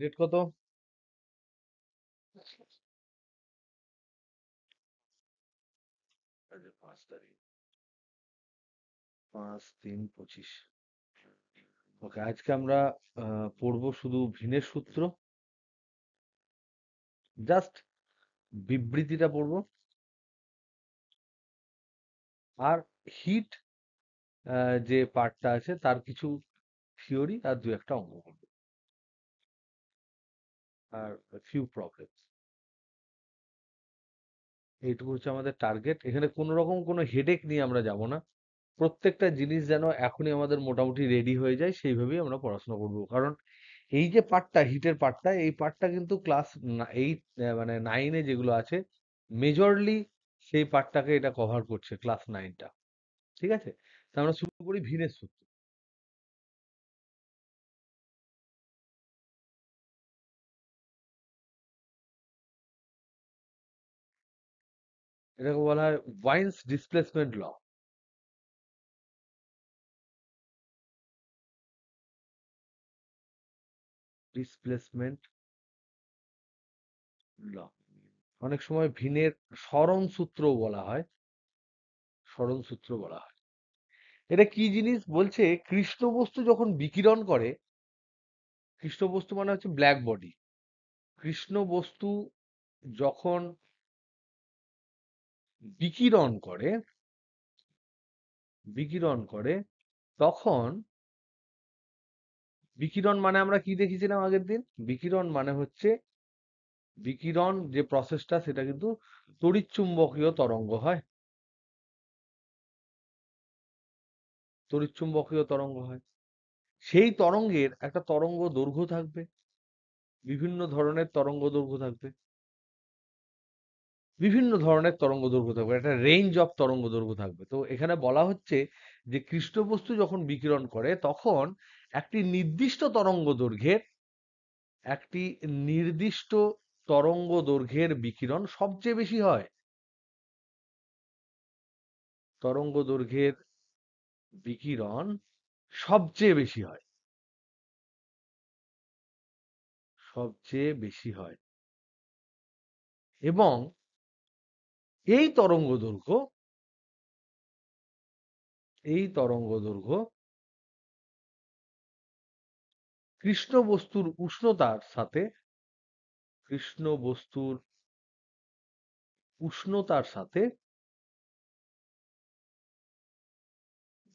Date কত? 5 তারিখ, 5/3/25। ওকে, আজকে আমরা পড়বো শুধু ভিনের সূত্র, জাস্ট বিবৃতিটা পড়বো, আর হিট যে পার্টটা আছে তার কিছু থিওরি আর দু একটা অঙ্ক করবো, আর ফিউ প্রবলেম। এইটুকু হচ্ছে আমাদের টার্গেট। এখানে কোনো রকম কোনো হেডেক নিয়ে আমরা যাব না। প্রত্যেকটা জিনিস যেন এখনই আমাদের মোটামুটি রেডি হয়ে যায় সেইভাবেই আমরা পড়াশোনা করব। কারণ এই যে পার্টটা, হিটের পার্টটা, এই পার্টটা কিন্তু ক্লাস 8 মানে 9-এ যেগুলো আছে মেজরলি সেই পার্টটাকে এটা কভার করছে, ক্লাস 9টা। ঠিক আছে? তা আমরা শুরু করি ভিনের সূত্র। এটাকে বলা হয় ওয়াইন্স ডিসপ্লেসমেন্ট ল। ডিসপ্লেসমেন্ট ল। অনেক সময় ভিনের সরণ সূত্রও বলা হয়, সরণ সূত্র বলা হয়। এটা কি জিনিস বলছে? কৃষ্ণ বস্তু যখন বিকিরণ করে, কৃষ্ণ বস্তু মানে হচ্ছে ব্ল্যাক বডি। কৃষ্ণ বস্তু যখন বিকিরণ করে, বিকিরণ করে তখন, বিকিরণ মানে আমরা কি দেখেছিলাম আগের দিন? বিকিরণ মানে হচ্ছে, বিকিরণ যে প্রসেসটা সেটা কিন্তু তড়িৎচুম্বকীয় তরঙ্গ হয়। তড়িৎচুম্বকীয় তরঙ্গ হয়। সেই তরঙ্গের একটা তরঙ্গ দৈর্ঘ্য থাকবে, বিভিন্ন ধরনের তরঙ্গ দৈর্ঘ্য থাকবে, বিভিন্ন ধরনের তরঙ্গ দৈর্ঘ্য থাকবে, একটা রেঞ্জ অফ তরঙ্গ দৈর্ঘ্য থাকবে। তো এখানে বলা হচ্ছে যে কৃষ্ণ বস্তু যখন বিকিরণ করে তখন একটি নির্দিষ্ট তরঙ্গ দৈর্ঘ্যের, একটি নির্দিষ্ট তরঙ্গ দৈর্ঘ্যের বিকিরণ সবচেয়ে বেশি হয়। তরঙ্গ দৈর্ঘ্যের বিকিরণ সবচেয়ে বেশি হয়, সবচেয়ে বেশি হয়। এবং এই তরঙ্গ দৈর্ঘ্য, এই তরঙ্গ দৈর্ঘ্য কৃষ্ণ বস্তুর উষ্ণতার সাথে, কৃষ্ণ বস্তুর উষ্ণতার সাথে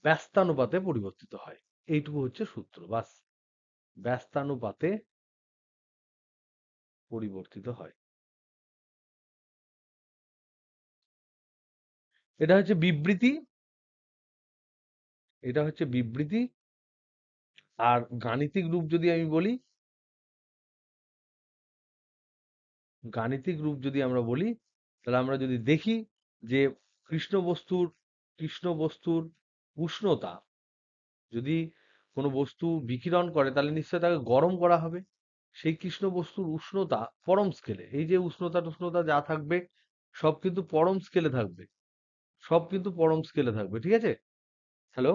ব্যস্তানুপাতে পরিবর্তিত হয়। এইটুকু হচ্ছে সূত্র, বাস। ব্যস্তানুপাতে পরিবর্তিত হয়। এটা হচ্ছে বিবৃতি, এটা হচ্ছে বিবৃতি। আর গাণিতিক রূপ যদি আমি বলি, গাণিতিক রূপ যদি আমরা বলি, তাহলে আমরা যদি দেখি যে কৃষ্ণ বস্তুর, কৃষ্ণ বস্তুর উষ্ণতা, যদি কোনো বস্তু বিকিরণ করে তাহলে নিশ্চয়ই তাকে গরম করা হবে। সেই কৃষ্ণ বস্তুর উষ্ণতা পরম স্কেলে, এই যে উষ্ণতা টুষ্ণতা যা থাকবে সব কিন্তু পরম স্কেলে থাকবে, সব কিন্তু পরম স্কেলে থাকবে। ঠিক আছে? হ্যালো?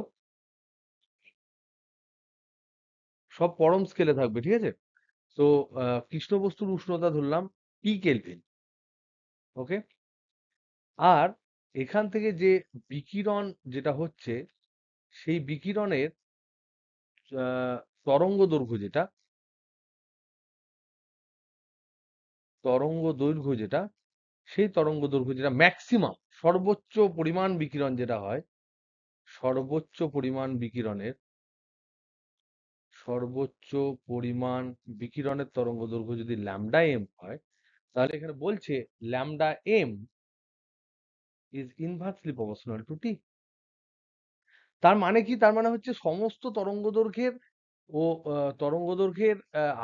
সব পরম স্কেলে থাকবে। ঠিক আছে? তো কৃষ্ণ বস্তুর উষ্ণতা ধরলাম টি কেলভিন। ওকে? আর এখান থেকে যে বিকিরণ যেটা হচ্ছে, সেই বিকিরণের আহ, তরঙ্গ দৈর্ঘ্য যেটা, তরঙ্গ দৈর্ঘ্য যেটা, সেই তরঙ্গ দৈর্ঘ্য যেটা ম্যাক্সিমাম, সর্বোচ্চ পরিমাণ বিকিরণ যেটা হয়, সর্বোচ্চ পরিমাণ বিকিরণের, সর্বোচ্চ পরিমাণ বিকিরণের তরঙ্গ দৈর্ঘ্য যদি ল্যামডা এম হয়, তাহলে এখানে বলছে lambda M is inversely proportional to T. তার মানে কি? তার মানে হচ্ছে সমস্ত তরঙ্গ দৈর্ঘ্যের ও তরঙ্গ দৈর্ঘ্যের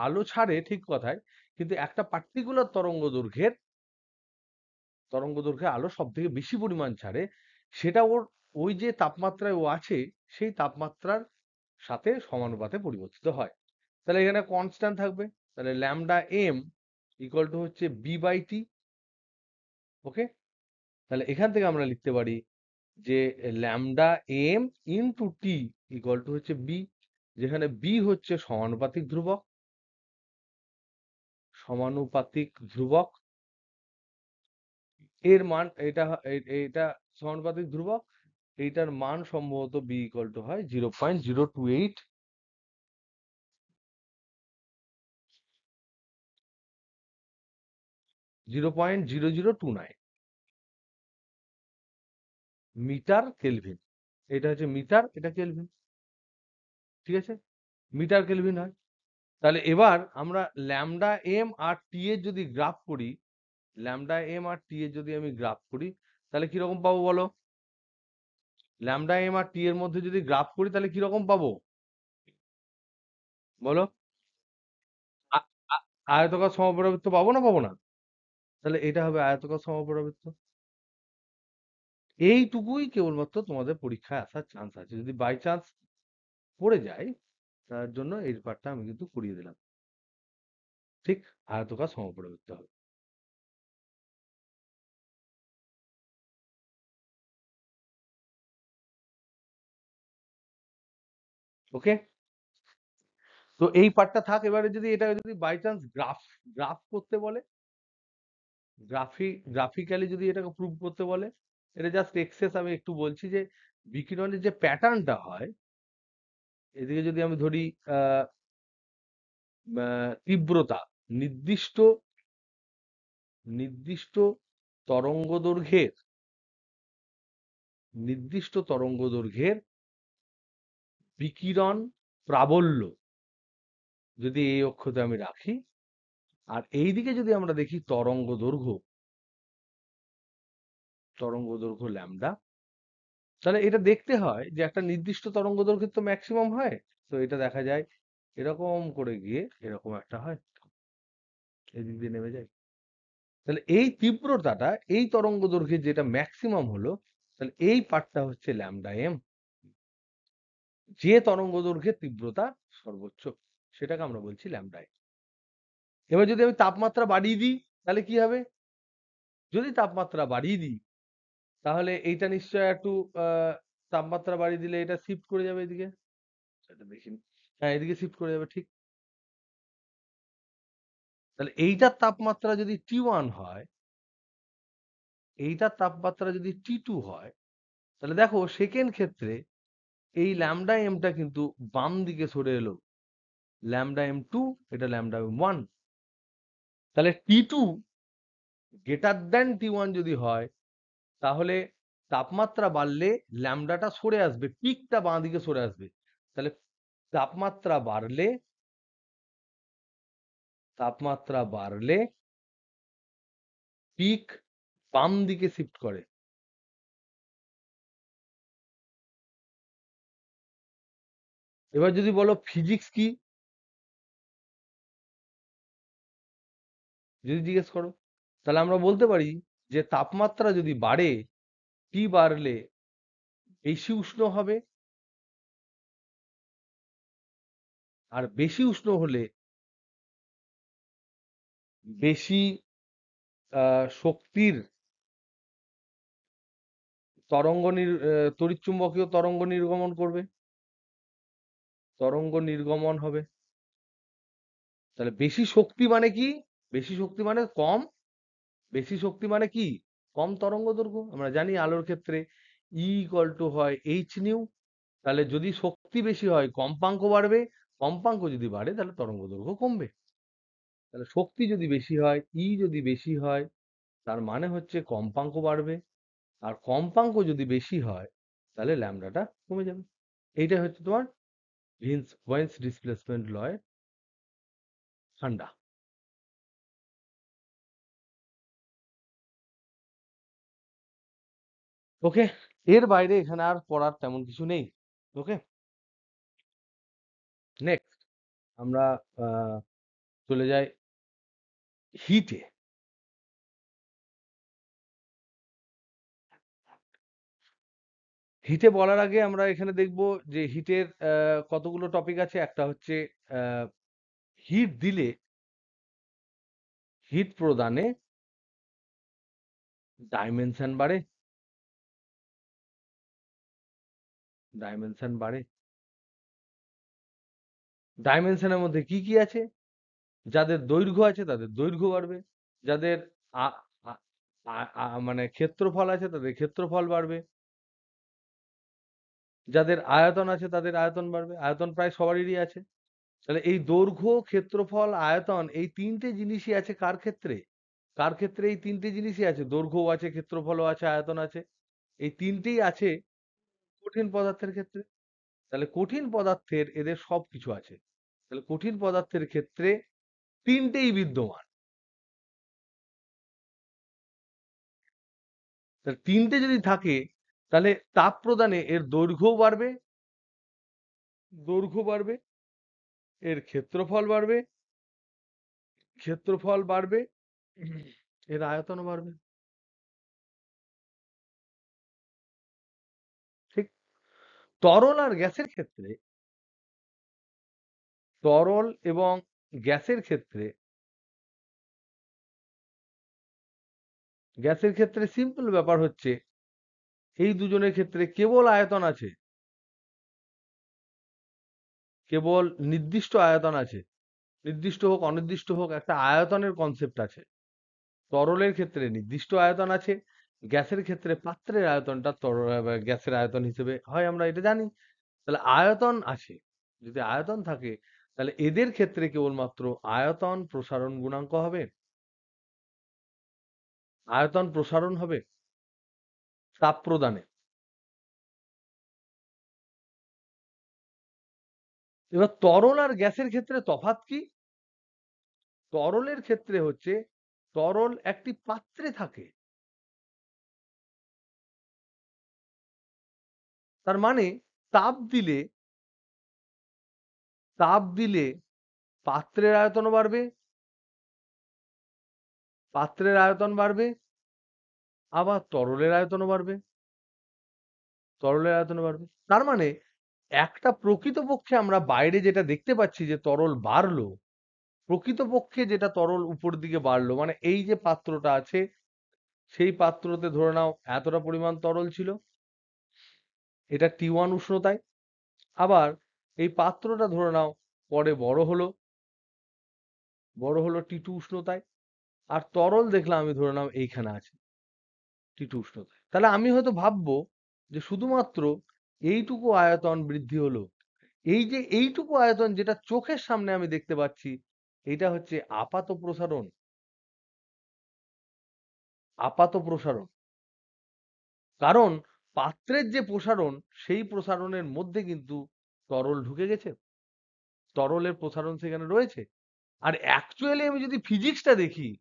আলো ছাড়ে ঠিক কথায়, কিন্তু একটা পার্টিকুলার তরঙ্গ দৈর্ঘ্যে আলো সব থেকে বেশি পরিমাণ ছাড়ে, সেটা ওর ওই যে তাপমাত্রায় ও আছে সেই তাপমাত্রার সাথে সমানুপাতে পরিবর্তিত হয়। তাহলে এখানে কনস্ট্যান্ট থাকবে, তাহলে ল্যামডা এম ইকুয়াল টু হচ্ছে বি বাই টি। ওকে? তাহলে এখান থেকে আমরা লিখতে পারি যে lambda M into T equal to হচ্ছে বি, যেখানে বি হচ্ছে সমানুপাতিক ধ্রুবক। সমানুপাতিক ধ্রুবক, এর মান এটা সমানুপাতিক ধ্রুবক, এইটার মান সম্ভবত বি ইকুয়াল টু হয় 0.028, 0.0029 মিটার কেলভিন। এটা হচ্ছে মিটার, এটা কেলভিন, ঠিক আছে, মিটার কেলভিন হয়। তাহলে এবার আমরা ল্যামডা এম আর টি এর যদি গ্রাফ করি, ল্যামডা এম আর টি এর যদি আমি গ্রাফ করি, তাহলে কিরকম পাবো বলো? ল্যামডা এম আর টি এর মধ্যে যদি গ্রাফ করি তাহলে কিরকম পাবো বলো? আ- আয়তকার সমপরাবৃত্ত পাবো না পাবো না? তাহলে এটা হবে আয়তকার সমপরাবৃত্ত। এইটুকুই কেবলমাত্র তোমাদের পরীক্ষায় আসার চান্স আছে, যদি বাই চান্স পড়ে যায় তার জন্য এই পার্টটা আমি কিন্তু করিয়ে দিলাম। ঠিক, আয়তকার সমপরাবৃত্ত হবে। ওকে, তো এই পার্টটা থাক। এবারে যদি এটা যদি বাই চান্স গ্রাফ গ্রাফ করতে বলে, গ্রাফিক্যালি যদি এটাকে প্রুভ করতে বলে, এটা জাস্ট এক্সেস আমি একটু বলছি যে বিকিরণের যে প্যাটার্নটা হয়, এদিকে যদি আমি ধরি আহ তীব্রতা, নির্দিষ্ট নির্দিষ্ট তরঙ্গ দৈর্ঘ্যের, নির্দিষ্ট তরঙ্গ দৈর্ঘ্যের বিকিরণ প্রাবল্য যদি এই অক্ষতে আমি রাখি, আর এই দিকে যদি আমরা দেখি তরঙ্গ দৈর্ঘ্য ল্যামডা, তাহলে এটা দেখতে হয় যে একটা নির্দিষ্ট তরঙ্গ দৈর্ঘ্যের তো ম্যাক্সিমাম হয়। তো এটা দেখা যায় এরকম করে গিয়ে এরকম একটা হয়, এদিক দিয়ে নেমে যায়। তাহলে এই তীব্রতাটা এই তরঙ্গ দৈর্ঘ্যের যেটা ম্যাক্সিমাম হলো, তাহলে এই পার্টটা হচ্ছে ল্যামডা এম, যে তরঙ্গ দৈর্ঘ্যের তীব্রতা সর্বোচ্চ, সেটাকে আমরা বলছি ল্যামডা এম। এবার যদি আমি তাপমাত্রা বাড়িয়ে দিই তাহলে কি হবে? যদি তাপমাত্রা বাড়িয়ে দিই তাহলে এইটা নিশ্চয় একটু তাপমাত্রা বাড়িয়ে দিলে এটা শিফট করে যাবে এদিকে, এটা দেখিনি, হ্যাঁ এদিকে শিফট করে যাবে, ঠিক। তাহলে এইটার তাপমাত্রা যদি T1 হয়, এইটার তাপমাত্রা যদি T2 হয়, তাহলে দেখো সেকেন্ড ক্ষেত্রে এই ল্যামডা এমটা কিন্তু বাম দিকে সরে এলো, ল্যামডা এম টু, এটা ল্যামডা এম ওয়ান। তাহলে T2 গ্রেটার দেন T1 যদি হয়, তাহলে তাপমাত্রা বাড়লে ল্যামডাটা সরে আসবে, পিকটা বাঁ দিকে সরে আসবে। তাহলে তাপমাত্রা বাড়লে, তাপমাত্রা বাড়লে পিক বাম দিকে শিফট করে। এবার যদি বলো ফিজিক্স কি, যদি জিজ্ঞেস করো, তাহলে আমরা বলতে পারি যে তাপমাত্রা যদি বাড়ে, টি বাড়লে বেশি উষ্ণ হবে, আর বেশি উষ্ণ হলে বেশি শক্তির তড়িৎচুম্বকীয় তরঙ্গ নির্গমন করবে, তরঙ্গ নির্গমন হবে। তাহলে বেশি শক্তি মানে কি? বেশি শক্তি মানে কম, বেশি শক্তি মানে কি? কম তরঙ্গ দৈর্ঘ্য। আমরা জানি আলোর ক্ষেত্রে ই ইকুয়াল টু হয় এইচ নিউ। তাহলে যদি শক্তি বেশি হয় কম্পাঙ্ক বাড়বে, কম্পাঙ্ক যদি বাড়ে তাহলে তরঙ্গ দৈর্ঘ্য কমবে। তাহলে শক্তি যদি বেশি হয়, ই যদি বেশি হয়, তার মানে হচ্ছে কম্পাঙ্ক বাড়বে, আর কম্পাঙ্ক যদি বেশি হয় তাহলে ল্যামডাটা কমে যাবে। এইটা হচ্ছে তোমার ওয়েন্স ডিসপ্লেসমেন্ট লয় ঠান্ডা। ওকে, এর বাইরে এখানে আর পড়ার তেমন কিছু নেই। ওকে, নেক্সট আমরা চলে যাই হিটে। হিটে বলার আগে আমরা এখানে দেখব যে হিটের কতগুলো টপিক আছে। একটা হচ্ছে হিট দিলে হিট প্রদানে ডাইমেনশন বাড়ে, ডাইমেনশন বাড়ে। ডাইমেনশনের মধ্যে কি কি আছে? যাদের দৈর্ঘ্য আছে তাদের দৈর্ঘ্য বাড়বে, যাদের আ- আ- মানে ক্ষেত্রফল আছে তাদের ক্ষেত্রফল বাড়বে, যাদের আয়তন আছে তাদের আয়তন বাড়বে। আয়তন প্রায় সবারই আছে। তাহলে এই দৈর্ঘ্য, ক্ষেত্রফল, আয়তন এই তিনটে জিনিসই আছে কার ক্ষেত্রে? কার ক্ষেত্রে এই তিনটে জিনিসই আছে? দৈর্ঘ্যও আছে, ক্ষেত্রফলও আছে, আয়তন আছে। এই তিনটেই আছে কঠিন পদার্থের ক্ষেত্রে। তাহলে কঠিন পদার্থের এদের সবকিছু আছে। তাহলে কঠিন পদার্থের ক্ষেত্রে তিনটেই বিদ্যমান। তাহলে তিনটে যদি থাকে তাহলে তাপ প্রদানে এর দৈর্ঘ্যও বাড়বে, দৈর্ঘ্য বাড়বে, এর ক্ষেত্রফল বাড়বে, ক্ষেত্রফল বাড়বে, এর আয়তনও বাড়বে। ঠিক। তরল আর গ্যাসের ক্ষেত্রে, তরল এবং গ্যাসের ক্ষেত্রে, গ্যাসের ক্ষেত্রে সিম্পল ব্যাপার হচ্ছে এই দুজনের ক্ষেত্রে কেবল আয়তন আছে, কেবল নির্দিষ্ট আয়তন আছে। নির্দিষ্ট হোক অনির্দিষ্ট হোক একটা আয়তনের কনসেপ্ট আছে। তরলের ক্ষেত্রে নির্দিষ্ট আয়তন আছে, গ্যাসের ক্ষেত্রে পাত্রের আয়তনটা গ্যাসের আয়তন হিসেবে হয়, আমরা এটা জানি। তাহলে আয়তন আছে, যদি আয়তন থাকে তাহলে এদের ক্ষেত্রে কেবলমাত্র আয়তন প্রসারণ গুণাঙ্ক হবে, আয়তন প্রসারণ হবে তাপ প্রদানে। এবার তরল আর গ্যাসের ক্ষেত্রে তফাৎ কি? তরলের ক্ষেত্রে হচ্ছে তরল একটি পাত্রে থাকে, তার মানে তাপ দিলে, তাপ দিলে পাত্রের আয়তনও বাড়বে, পাত্রের আয়তন বাড়বে, আবার তরলের আয়তনও বাড়বে, তরলের আয়তনও বাড়বে। তার মানে একটা প্রকৃতপক্ষে আমরা বাইরে যেটা দেখতে পাচ্ছি যে তরল বাড়লো, প্রকৃতপক্ষে যেটা তরল উপর দিকে বাড়লো মানে এই যে পাত্রটা আছে সেই পাত্রতে ধরে নাও এতটা পরিমাণ তরল ছিল, এটা T1 উষ্ণতায়। আবার এই পাত্রটা ধরে নাও পরে বড় হলো T2 উষ্ণতায়। আর তরল দেখলাম আমি ধরে নাও এইখানে আছে T2 উষ্ণতায়। তাহলে আমি হয়তো ভাববো যে শুধুমাত্র এইটুকু আয়তন বৃদ্ধি হলো, এই যে এইটুকু আয়তন যেটা চোখের সামনে আমি দেখতে পাচ্ছি, এটা হচ্ছে আপাত প্রসারণ। আপাত প্রসারণ, কারণ পাত্রের যে প্রসারণ সেই প্রসারণের মধ্যে কিন্তু তরল ঢুকে গেছে, তরলের প্রসারণ সেখানে রয়েছে। আর অ্যাকচুয়ালি আমি যদি ফিজিক্সটা দেখি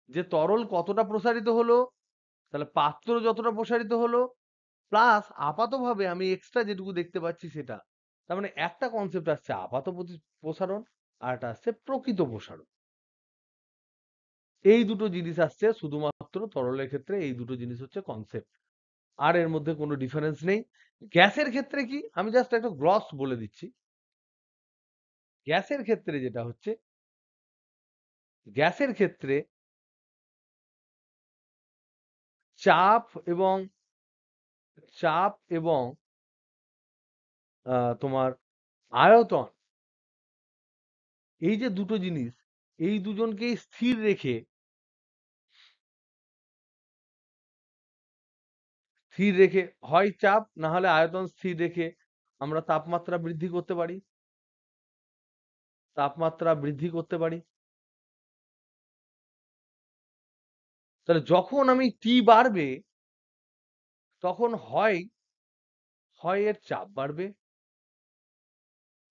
যে তরল কতটা প্রসারিত হলো, তাহলে পাত্র যতটা প্রসারিত হলো প্লাস আপাতভাবে আমি এক্সট্রা যেটুকু দেখতে পাচ্ছি সেটা, তার মানে একটা কনসেপ্ট আসছে আপাত প্রসারণ, আর একটা আসছে প্রকৃত প্রসারণ। এই দুটো জিনিস আসছে শুধুমাত্র তরলের ক্ষেত্রে, এই দুটো জিনিস হচ্ছে কনসেপ্ট, আর এর মধ্যে কোনো ডিফারেন্স নেই। গ্যাসের ক্ষেত্রে কি, আমি জাস্ট একটা গ্রস বলে দিচ্ছি। গ্যাসের ক্ষেত্রে যেটা হচ্ছে, গ্যাসের ক্ষেত্রে চাপ এবং চাপ এবং তোমার আয়তন, এই যে দুটো জিনিস, এই দুজনকেই স্থির রেখে, স্থির রেখে হয় চাপ না হলে আয়তন স্থির রেখে আমরা তাপমাত্রা বৃদ্ধি করতে পারি, তাপমাত্রা বৃদ্ধি করতে পারি। তাহলে যখন আমি টি বাড়বে তখন হয়, হয় এর চাপ বাড়বে,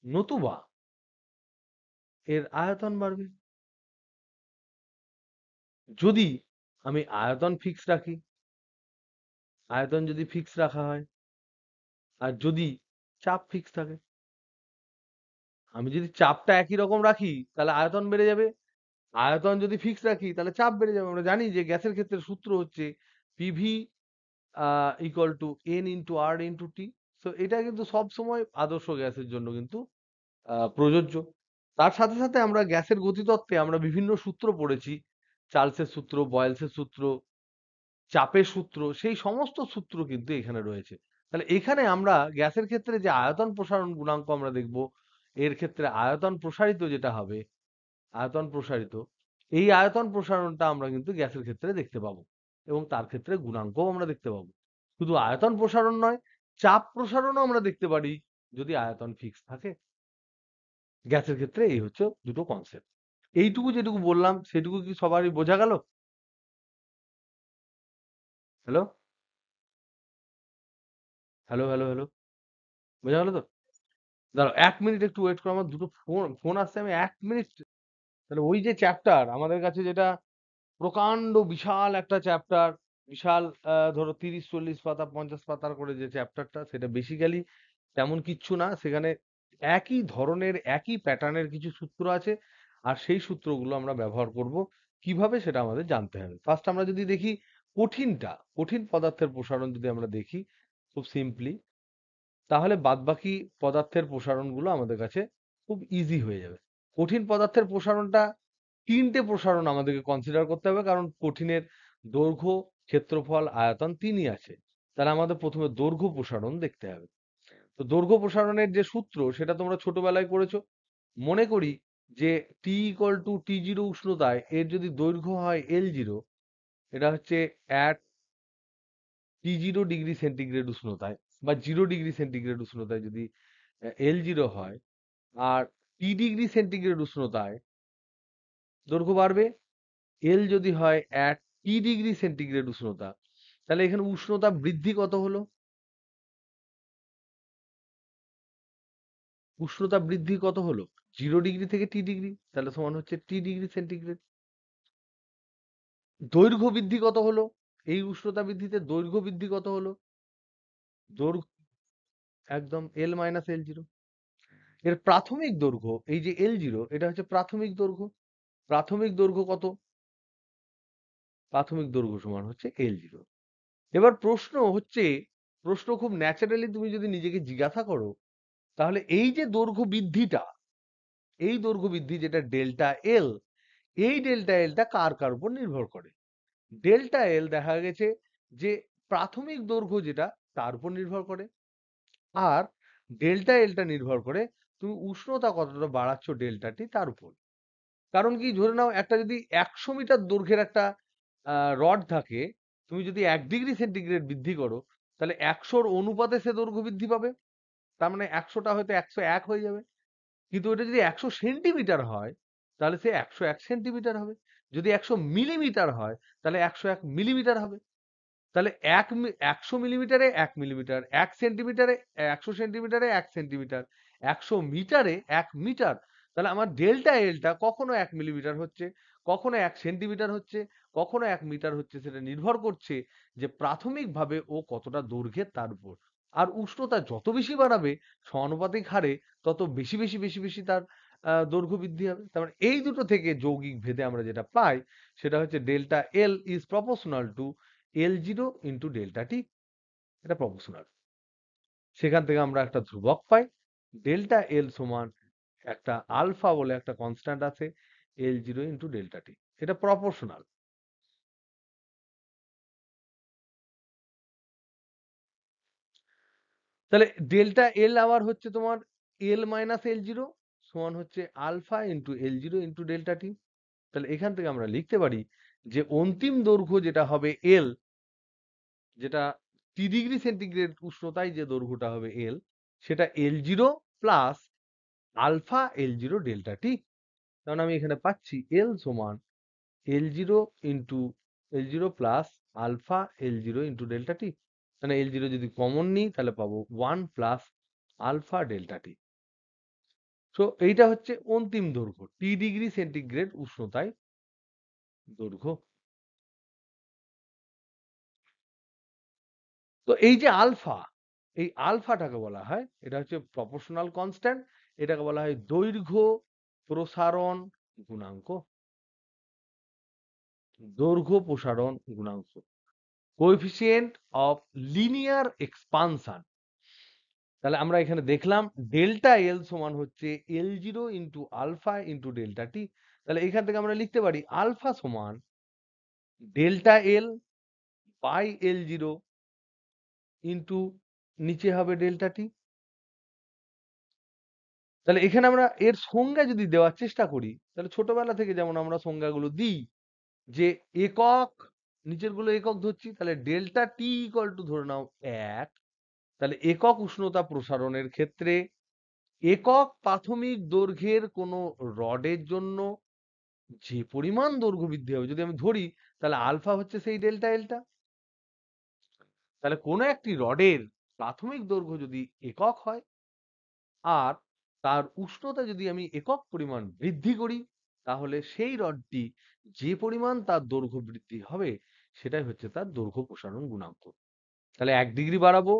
নতুবা এর আয়তন বাড়বে। যদি আমি আয়তন ফিক্স রাখি, আয়তন যদি ফিক্স রাখা হয়, আর যদি চাপ ফিক্স থাকে, আমি যদি চাপটা একই রকম রাখি তাহলে আয়তন বেড়ে যাবে, আয়তন যদি ফিক্স রাখি তাহলে চাপ বেড়ে যাবে। আমরা জানি যে গ্যাসের ক্ষেত্রে সূত্র হচ্ছে PV equal to N into R into T. So এটা কিন্তু সব সময় আদর্শ গ্যাসের জন্য কিন্তু প্রযোজ্য। তার সাথে সাথে আমরা গ্যাসের গতিতত্ত্বে আমরা বিভিন্ন সূত্র পড়েছি, চার্লসের সূত্র, বয়েলসের সূত্র, চাপের সূত্র, সেই সমস্ত সূত্র কিন্তু এখানে রয়েছে। তাহলে এখানে আমরা গ্যাসের ক্ষেত্রে যে আয়তন প্রসারণ গুণাঙ্ক আমরা দেখব, এর ক্ষেত্রে আয়তন প্রসারিত যেটা হবে আয়তন প্রসারিত, এই আয়তন প্রসারণটা আমরা কিন্তু গ্যাসের ক্ষেত্রে দেখতে পাবো এবং তার ক্ষেত্রে গুণাঙ্কও আমরা দেখতে পাবো। শুধু আয়তন প্রসারণ নয়, চাপ প্রসারণও আমরা দেখতে পারি যদি আয়তন ফিক্স থাকে। গ্যাসের ক্ষেত্রে এই হচ্ছে দুটো কনসেপ্ট। এইটুকু যেটুকু বললাম সেটুকু কি সবারই বোঝা গেল? হ্যালো, হ্যালো, হ্যালো, হ্যালো, বোঝা গেল তো? দাঁড়াও 1 মিনিট একটু ওয়েট করো, আমার দুটো ফোন ফোন আসছে, আমি 1 মিনিট। তাহলে ওই যে চ্যাপ্টার আমাদের কাছে যেটা প্রকাণ্ড বিশাল একটা চ্যাপ্টার, বিশাল ধরো 30-40 পাতা 50 পাতার করে যে চ্যাপ্টারটা, সেটা বেসিক্যালি তেমন কিচ্ছু না। সেখানে একই ধরনের একই প্যাটার্নের কিছু সূত্র আছে, আর সেই সূত্রগুলো আমরা ব্যবহার করব কিভাবে সেটা আমাদের জানতে হবে। ফার্স্ট আমরা যদি দেখি কঠিন পদার্থের প্রসারণ যদি আমরা দেখি খুব সিম্পলি, তাহলে বাদবাকি পদার্থের প্রসারণগুলো আমাদের কাছে খুব ইজি হয়ে যাবে। কঠিন পদার্থের প্রসারণটা 3টে প্রসারণ আমাদেরকে কনসিডার করতে হবে, কারণ কঠিনের দৈর্ঘ্য, ক্ষেত্রফল, আয়তন 3ই আছে। তাহলে আমাদের প্রথমে দৈর্ঘ্য প্রসারণ দেখতে হবে। তো দৈর্ঘ্য প্রসারণের যে সূত্র সেটা তোমরা ছোটবেলায় করেছো। মনে করি যে T equal to T zero উষ্ণতায় এর যদি দৈর্ঘ্য হয় এল জিরো, এটা হচ্ছে at T zero degree centigrade উষ্ণতায় বা 0 ডিগ্রি সেন্টিগ্রেড উষ্ণতায় যদি এল জিরো হয়, আর টি ডিগ্রি সেন্টিগ্রেড উষ্ণতায় দৈর্ঘ্য বাড়বে। এল যদি হয় অ্যাট টি ডিগ্রি সেন্টিগ্রেড উষ্ণতা, তাহলে এখানে উষ্ণতা বৃদ্ধি কত হলো? উষ্ণতা বৃদ্ধি কত হলো? 0 ডিগ্রি থেকে টি ডিগ্রি, তাহলে সমান হচ্ছে টি ডিগ্রি সেন্টিগ্রেড। দৈর্ঘ্য বৃদ্ধি কত হলো? এই উষ্ণতা বৃদ্ধিতে দৈর্ঘ্য বৃদ্ধি কত হলো? দৈর্ঘ্য একদম এল মাইনাস এল জিরো। এর প্রাথমিক দৈর্ঘ্য এই যে এল জিরো, এটা হচ্ছে প্রাথমিক দৈর্ঘ্য। প্রাথমিক দৈর্ঘ্য কত? প্রাথমিক দৈর্ঘ্য সমান হচ্ছে এল জিরো। এবার প্রশ্ন খুব ন্যাচারালি তুমি যদি নিজেকে জিজ্ঞাসা করো, তাহলে এই যে দৈর্ঘ্য বৃদ্ধিটা, এই দৈর্ঘ্য বৃদ্ধি যেটা ডেল্টা এল, এই ডেল্টা এলটা কার উপর নির্ভর করে? ডেল্টা এল দেখা গেছে যে প্রাথমিক দৈর্ঘ্য যেটা তার উপর নির্ভর করে, আর ডেল্টা এলটা নির্ভর করে তুমি উষ্ণতা কতটা বাড়াচ্ছ ডেল্টা টি তার উপর। কারণ কি, ধরে নাও একটা যদি 100 মিটার দৈর্ঘ্যের একটা রড থাকে, তুমি যদি 1 ডিগ্রি সেন্টিগ্রেড বৃদ্ধি করো, তাহলে 100-র অনুপাতে সে দৈর্ঘ্য বৃদ্ধি পাবে। তার মানে 100টা হয়তো 101 হয়ে যাবে। কিন্তু ওটা যদি 100 সেন্টিমিটার হয়, তাহলে সে 101 সেন্টিমিটার হবে। যদি 100 মিলিমিটার হয়, তাহলে 101 মিলিমিটার হবে। তাহলে 100 মিলিমিটারে 1 মিলিমিটার, 1 সেন্টিমিটারে 100 সেন্টিমিটারে 1 সেন্টিমিটার, 100 মিটারে 1 মিটার। তাহলে আমার ডেল্টা এলটা কখনো 1 মিলিমিটার হচ্ছে, কখনো 1 সেন্টিমিটার হচ্ছে, কখনো 1 মিটার হচ্ছে। সেটা নির্ভর করছে যে প্রাথমিকভাবে ও কতটা দৈর্ঘ্যের তার উপর। আর উষ্ণতা যত বেশি বাড়াবে সমানুপাতিক হারে, তত বেশি বেশি বেশি বেশি তার দৈর্ঘ্য বৃদ্ধি হবে। তার মানে এই দুটো থেকে যৌগিক ভেদে আমরা যেটা পাই, সেটা হচ্ছে delta L is proportional to L zero into delta T. এটা প্রপোর্শনাল। সেখান থেকে আমরা একটা ধ্রুবক পাই, ডেল্টা এল সমান একটা আলফা বলে একটা কনস্ট্যান্ট আছে, এল জিরো ইন্টু ডেল্টা টি। এটা প্রপোর্শনাল। তাহলে ডেল্টা এল আবার হচ্ছে তোমার এল মাইনাস এল জিরো সমান হচ্ছে alpha into L zero into delta T. তাহলে এখান থেকে আমরা লিখতে পারি যে অন্তিম দৈর্ঘ্য যেটা হবে এল, যেটা টি ডিগ্রি সেন্টিগ্রেড উষ্ণতায় যে দৈর্ঘ্যটা হবে এল, সেটা L zero plus alpha L zero delta T. কারণ আমি এখানে পাচ্ছি এল সমান L zero into L zero plus alpha L zero into delta T. মানে এল জিরো যদি কমন নিই তাহলে পাবো 1 plus alpha delta T. So এইটা হচ্ছে অন্তিম দৈর্ঘ্য টি ডিগ্রি সেন্টিগ্রেড উষ্ণতায় দৈর্ঘ্য। তো এই যে আলফা, এই আলফাটাকে বলা হয়, এটা হচ্ছে প্রপোর্শনাল কনস্ট্যান্ট। এটাকে বলা হয় দৈর্ঘ্য প্রসারণ গুণাঙ্ক। দৈর্ঘ্য প্রসারণ গুণাঙ্ক, কোএফিসিয়েন্ট অফ লিনিয়ার এক্সপানশন। তাহলে আমরা এখানে দেখলাম ডেল্টা এল সমান হচ্ছে L zero into alpha into delta T. তাহলে এখান থেকে আমরা লিখতে পারি আলফা সমান delta L by L zero into নিচে হবে ডেল্টা টি। তাহলে এখানে আমরা এর সংজ্ঞা যদি দেওয়ার চেষ্টা করি, তাহলে ছোটবেলা থেকে যেমন আমরা সংজ্ঞাগুলো দিই যে একক, নিচের গুলো একক ধরছি, তাহলে ডেল্টা টি ইকুয়াল টু ধরে নাও 1। তাহলে একক উষ্ণতা প্রসারণের ক্ষেত্রে একক প্রাথমিক দৈর্ঘ্যের কোনো রডের জন্য যে পরিমাণ দৈর্ঘ্য বৃদ্ধি হবে, যদি আমি ধরি, তাহলে আলফা হচ্ছে সেই ডেল্টা এলটা। তাহলে কোনো একটি রডের প্রাথমিক দৈর্ঘ্য যদি একক হয় আর তার উষ্ণতা যদি আমি একক পরিমাণ বৃদ্ধি করি, তাহলে সেই রডটি যে পরিমাণ তার দৈর্ঘ্য বৃদ্ধি হবে সেটাই হচ্ছে তার দৈর্ঘ্য প্রসারণ গুণাঙ্ক। তাহলে 1 ডিগ্রি বাড়াবো,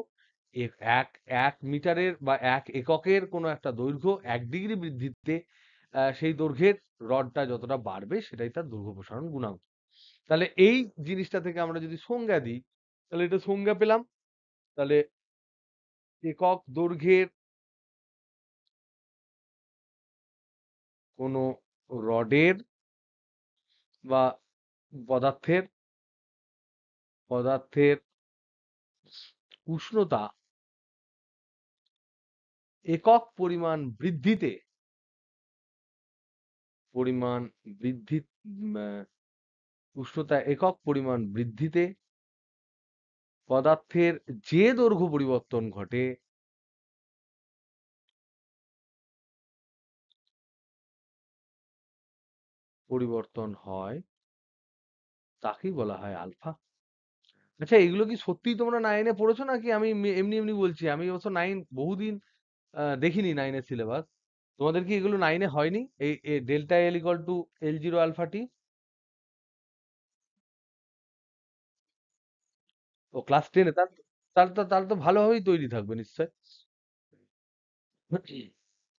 এক মিটারের বা 1 এককের কোনো একটা দৈর্ঘ্য 1 ডিগ্রি বৃদ্ধিতে সেই দৈর্ঘ্যের রডটা যতটা বাড়বে সেটাই তার দৈর্ঘ্য প্রসারণ গুণাঙ্ক। তাহলে এই জিনিসটা থেকে আমরা যদি সংজ্ঞা দিই, তাহলে এটা সংজ্ঞা পেলাম। তাহলে একক দৈর্ঘ্যের কোনো রডের বা পদার্থের পদার্থের উষ্ণতা একক পরিমাণ বৃদ্ধি উষ্ণতা একক পরিমাণ বৃদ্ধিতে পদার্থের যে দৈর্ঘ্য পরিবর্তন হয় তাকেই বলা হয় আলফা। আচ্ছা, এগুলো কি সত্যিই তোমরা 9 এ পড়েছো নাকি আমি এমনি এমনি বলছি? আমি অবশ্য 9 বহুদিন দেখিনি 9 এর সিলেবাস। তোমাদের কি এগুলো 9 এ হয়নি? এই delta L equal to L zero alpha T? ও ক্লাস 10 এ, তাহলে তো ভালোভাবেই তৈরি থাকবে নিশ্চয়।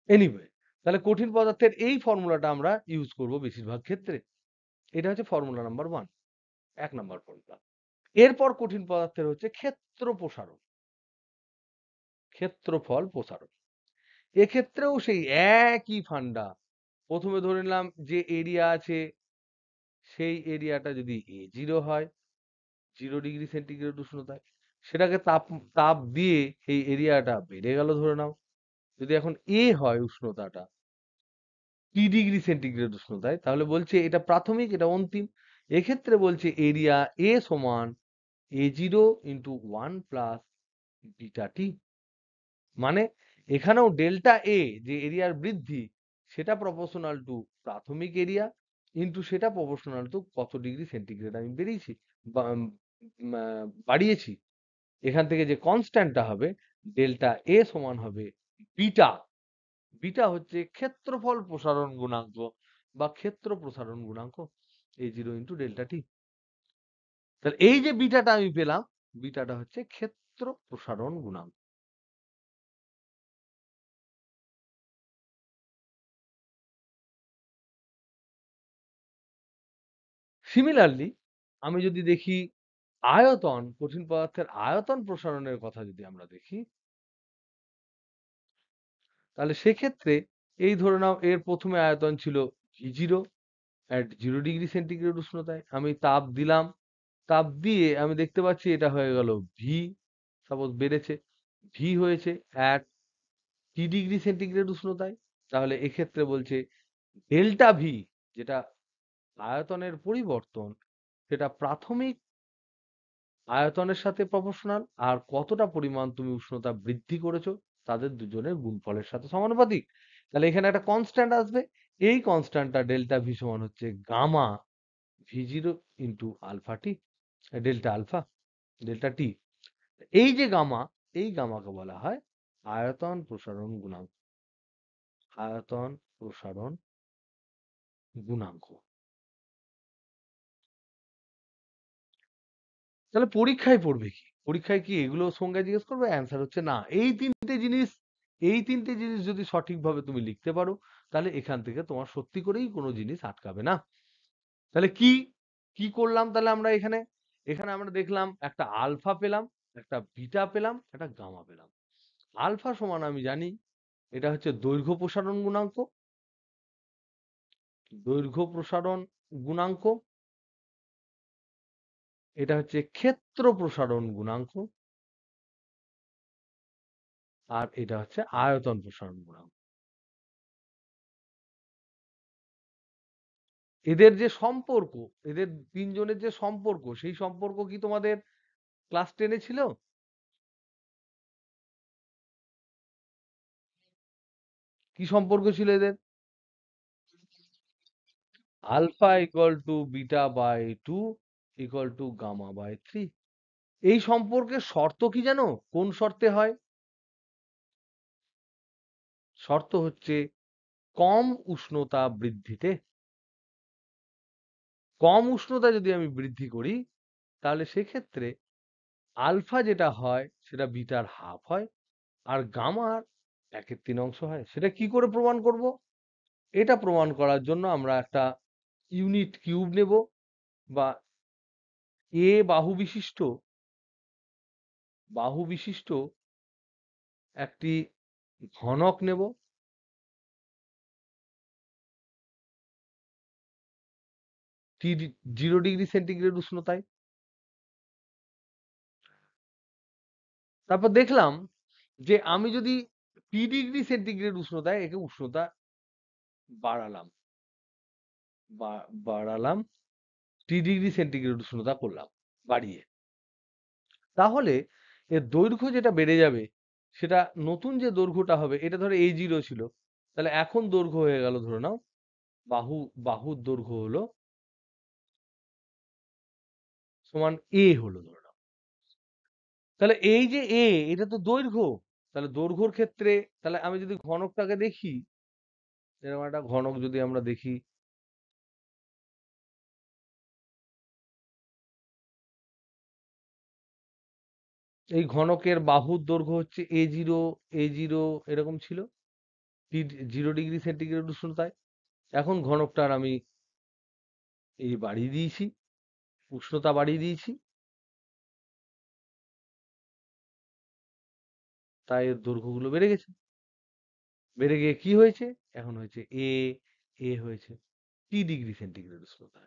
এনিওয়ে, তাহলে কঠিন পদার্থের এই ফর্মুলাটা আমরা ইউজ করব বেশিরভাগ ক্ষেত্রে। এটা হচ্ছে ফর্মুলা নাম্বার 1, 1 নাম্বার ফর্মুলা। এরপর কঠিন পদার্থের হচ্ছে ক্ষেত্রফল প্রসারণ। এক্ষেত্রেও সেই একই ফান্ডা। প্রথমে ধরে নিলাম যে এরিয়া আছে সেই এরিয়াটা যদি A0 হয়, 0 ডিগ্রি সেন্টিগ্রেড উষ্ণতায়, সেটাকে তাপ তাপ দিয়ে এই এরিয়াটা বেড়ে গেল ধরে নাও। যদি এখন A হয় উষ্ণতাটা টি ডিগ্রি সেন্টিগ্রেড উষ্ণতায়, তাহলে বলছে এটা প্রাথমিক, এটা অন্তিম। এক্ষেত্রে বলছে এরিয়া A সমান A0 ইন্টু 1 প্লাস বিটা টি। মানে এখানেও ডেল্টা এ যে এরিয়ার বৃদ্ধি সেটা প্রপোর্শনাল টু প্রাথমিক এরিয়া ইন্টু সেটা প্রপোর্শনাল টু কত ডিগ্রি সেন্টিগ্রেড আমি বেরিয়েছি বা বাড়িয়েছি। এখান থেকে যে কনস্ট্যান্টটা হবে ডেল্টা এ সমান হবে বিটা। বিটা হচ্ছে ক্ষেত্রফল প্রসারণ গুণাঙ্ক বা ক্ষেত্র প্রসারণ গুণাঙ্ক, A0 ইন্টু ডেল্টা টি। তাহলে এই যে বিটাটা আমি পেলাম, বিটাটা হচ্ছে ক্ষেত্র প্রসারণ গুণাঙ্ক। সিমিলারলি আমি যদি দেখি আয়তন, কঠিন পদার্থের আয়তন প্রসারণের কথা যদি আমরা দেখি, তাহলে সেক্ষেত্রে এই ধরে নাও এর প্রথমে আয়তন ছিল V0 at 0 ডিগ্রি সেন্টিগ্রেড উষ্ণতায়। আমি তাপ দিলাম, তাপ দিয়ে আমি দেখতে পাচ্ছি এটা হয়ে গেল V, সাপোজ বেড়েছে, V হয়েছে at T ডিগ্রি সেন্টিগ্রেড উষ্ণতায়। তাহলে এক্ষেত্রে বলছে ডেল্টা V, যেটা আয়তনের পরিবর্তন, সেটা প্রাথমিক আয়তনের সাথে প্রপোর্শনাল, আর কতটা পরিমাণ তুমি উষ্ণতা বৃদ্ধি করেছো তাদের দুজনের গুণফলের সাথে সমানুপাতিক। তাহলে এখানে একটা কনস্ট্যান্ট আসবে, এই কনস্ট্যান্টটা ডেল্টা ভি সমান হচ্ছে gamma V0 into alpha T, delta alpha, delta T. এই যে গামা, এই গামাকে বলা হয় আয়তন প্রসারণ গুণাঙ্ক। আয়তন প্রসারণ গুণাঙ্ক। তাহলে পরীক্ষায় পড়বে কি? পরীক্ষায় কি এগুলো সংজ্ঞা জিজ্ঞেস করবে? অ্যান্সার হচ্ছে না। এই তিনটে জিনিস যদি সঠিকভাবে তুমি লিখতে পারো, তাহলে এখান থেকে তোমার সত্যি করেই কোনো জিনিস আটকাবে না। তাহলে কি কি করলাম তাহলে আমরা এখানে? এখানে আমরা দেখলাম একটা আলফা পেলাম, একটা বিটা পেলাম, একটা গামা পেলাম। আলফা সমান আমি জানি এটা হচ্ছে দৈর্ঘ্য প্রসারণ গুণাঙ্ক, দৈর্ঘ্য প্রসারণ গুণাঙ্ক। এটা হচ্ছে ক্ষেত্র প্রসারণ গুণাঙ্ক, আর এটা হচ্ছে আয়তন প্রসারণ গুণাঙ্ক। এদের যে সম্পর্ক, এদের তিনজনের যে সম্পর্ক, সেই সম্পর্ক কি তোমাদের ক্লাস 10 এ ছিল? কি সম্পর্ক ছিল এদের? Alpha equal to beta by 2 equal to gamma by 3। এই সম্পর্কের শর্ত কি জানো? কোন শর্তে হয়? শর্ত হচ্ছে কম উষ্ণতা বৃদ্ধিতে। কম উষ্ণতা যদি আমি বৃদ্ধি করি, তাহলে সেক্ষেত্রে আলফা যেটা হয় সেটা বিটার হাফ হয়, আর গামার 1/3 হয়। সেটা কি করে প্রমাণ করব? এটা প্রমাণ করার জন্য আমরা একটা ইউনিট কিউব নেব, বা এ বাহু বিশিষ্ট একটি ঘনক নেব। টি 0 ডিগ্রি সেন্টিগ্রেড উষ্ণতায়। তারপর দেখলাম যে আমি যদি টি ডিগ্রি সেন্টিগ্রেড উষ্ণতায় একে উষ্ণতা বাড়ালাম, বাড়ালাম, টি ডিগ্রি সেন্টিগ্রেড উষ্ণতা করলাম বাড়িয়ে, তাহলে এর দৈর্ঘ্য যেটা বেড়ে যাবে, সেটা নতুন যে দৈর্ঘ্যটা হবে, এটা ধরো a0 ছিল, তাহলে এখন দৈর্ঘ্য হয়ে গেল, ধরে নাও বাহু বাহুর দৈর্ঘ্য হলো সমান a হলো ধরে নাও। তাহলে এই যে a, এটা তো দৈর্ঘ্য। তাহলে দৈর্ঘ্যর ক্ষেত্রে, তাহলে আমি যদি ঘনকটাকে দেখি, এরকম একটা ঘনক যদি আমরা দেখি, এই ঘনকের বাহুর দৈর্ঘ্য হচ্ছে a0 এরকম ছিল 0 ডিগ্রি সেন্টিগ্রেড উষ্ণতায়। এখন ঘনকটার আমি এই বাড়িয়ে দিয়েছি, উষ্ণতা বাড়িয়ে দিয়েছি, তাই এর দৈর্ঘ্যগুলো বেড়ে গেছে। বেড়ে গিয়ে কি হয়েছে? এখন হয়েছে এ হয়েছে টি ডিগ্রি সেন্টিগ্রেড উষ্ণতা।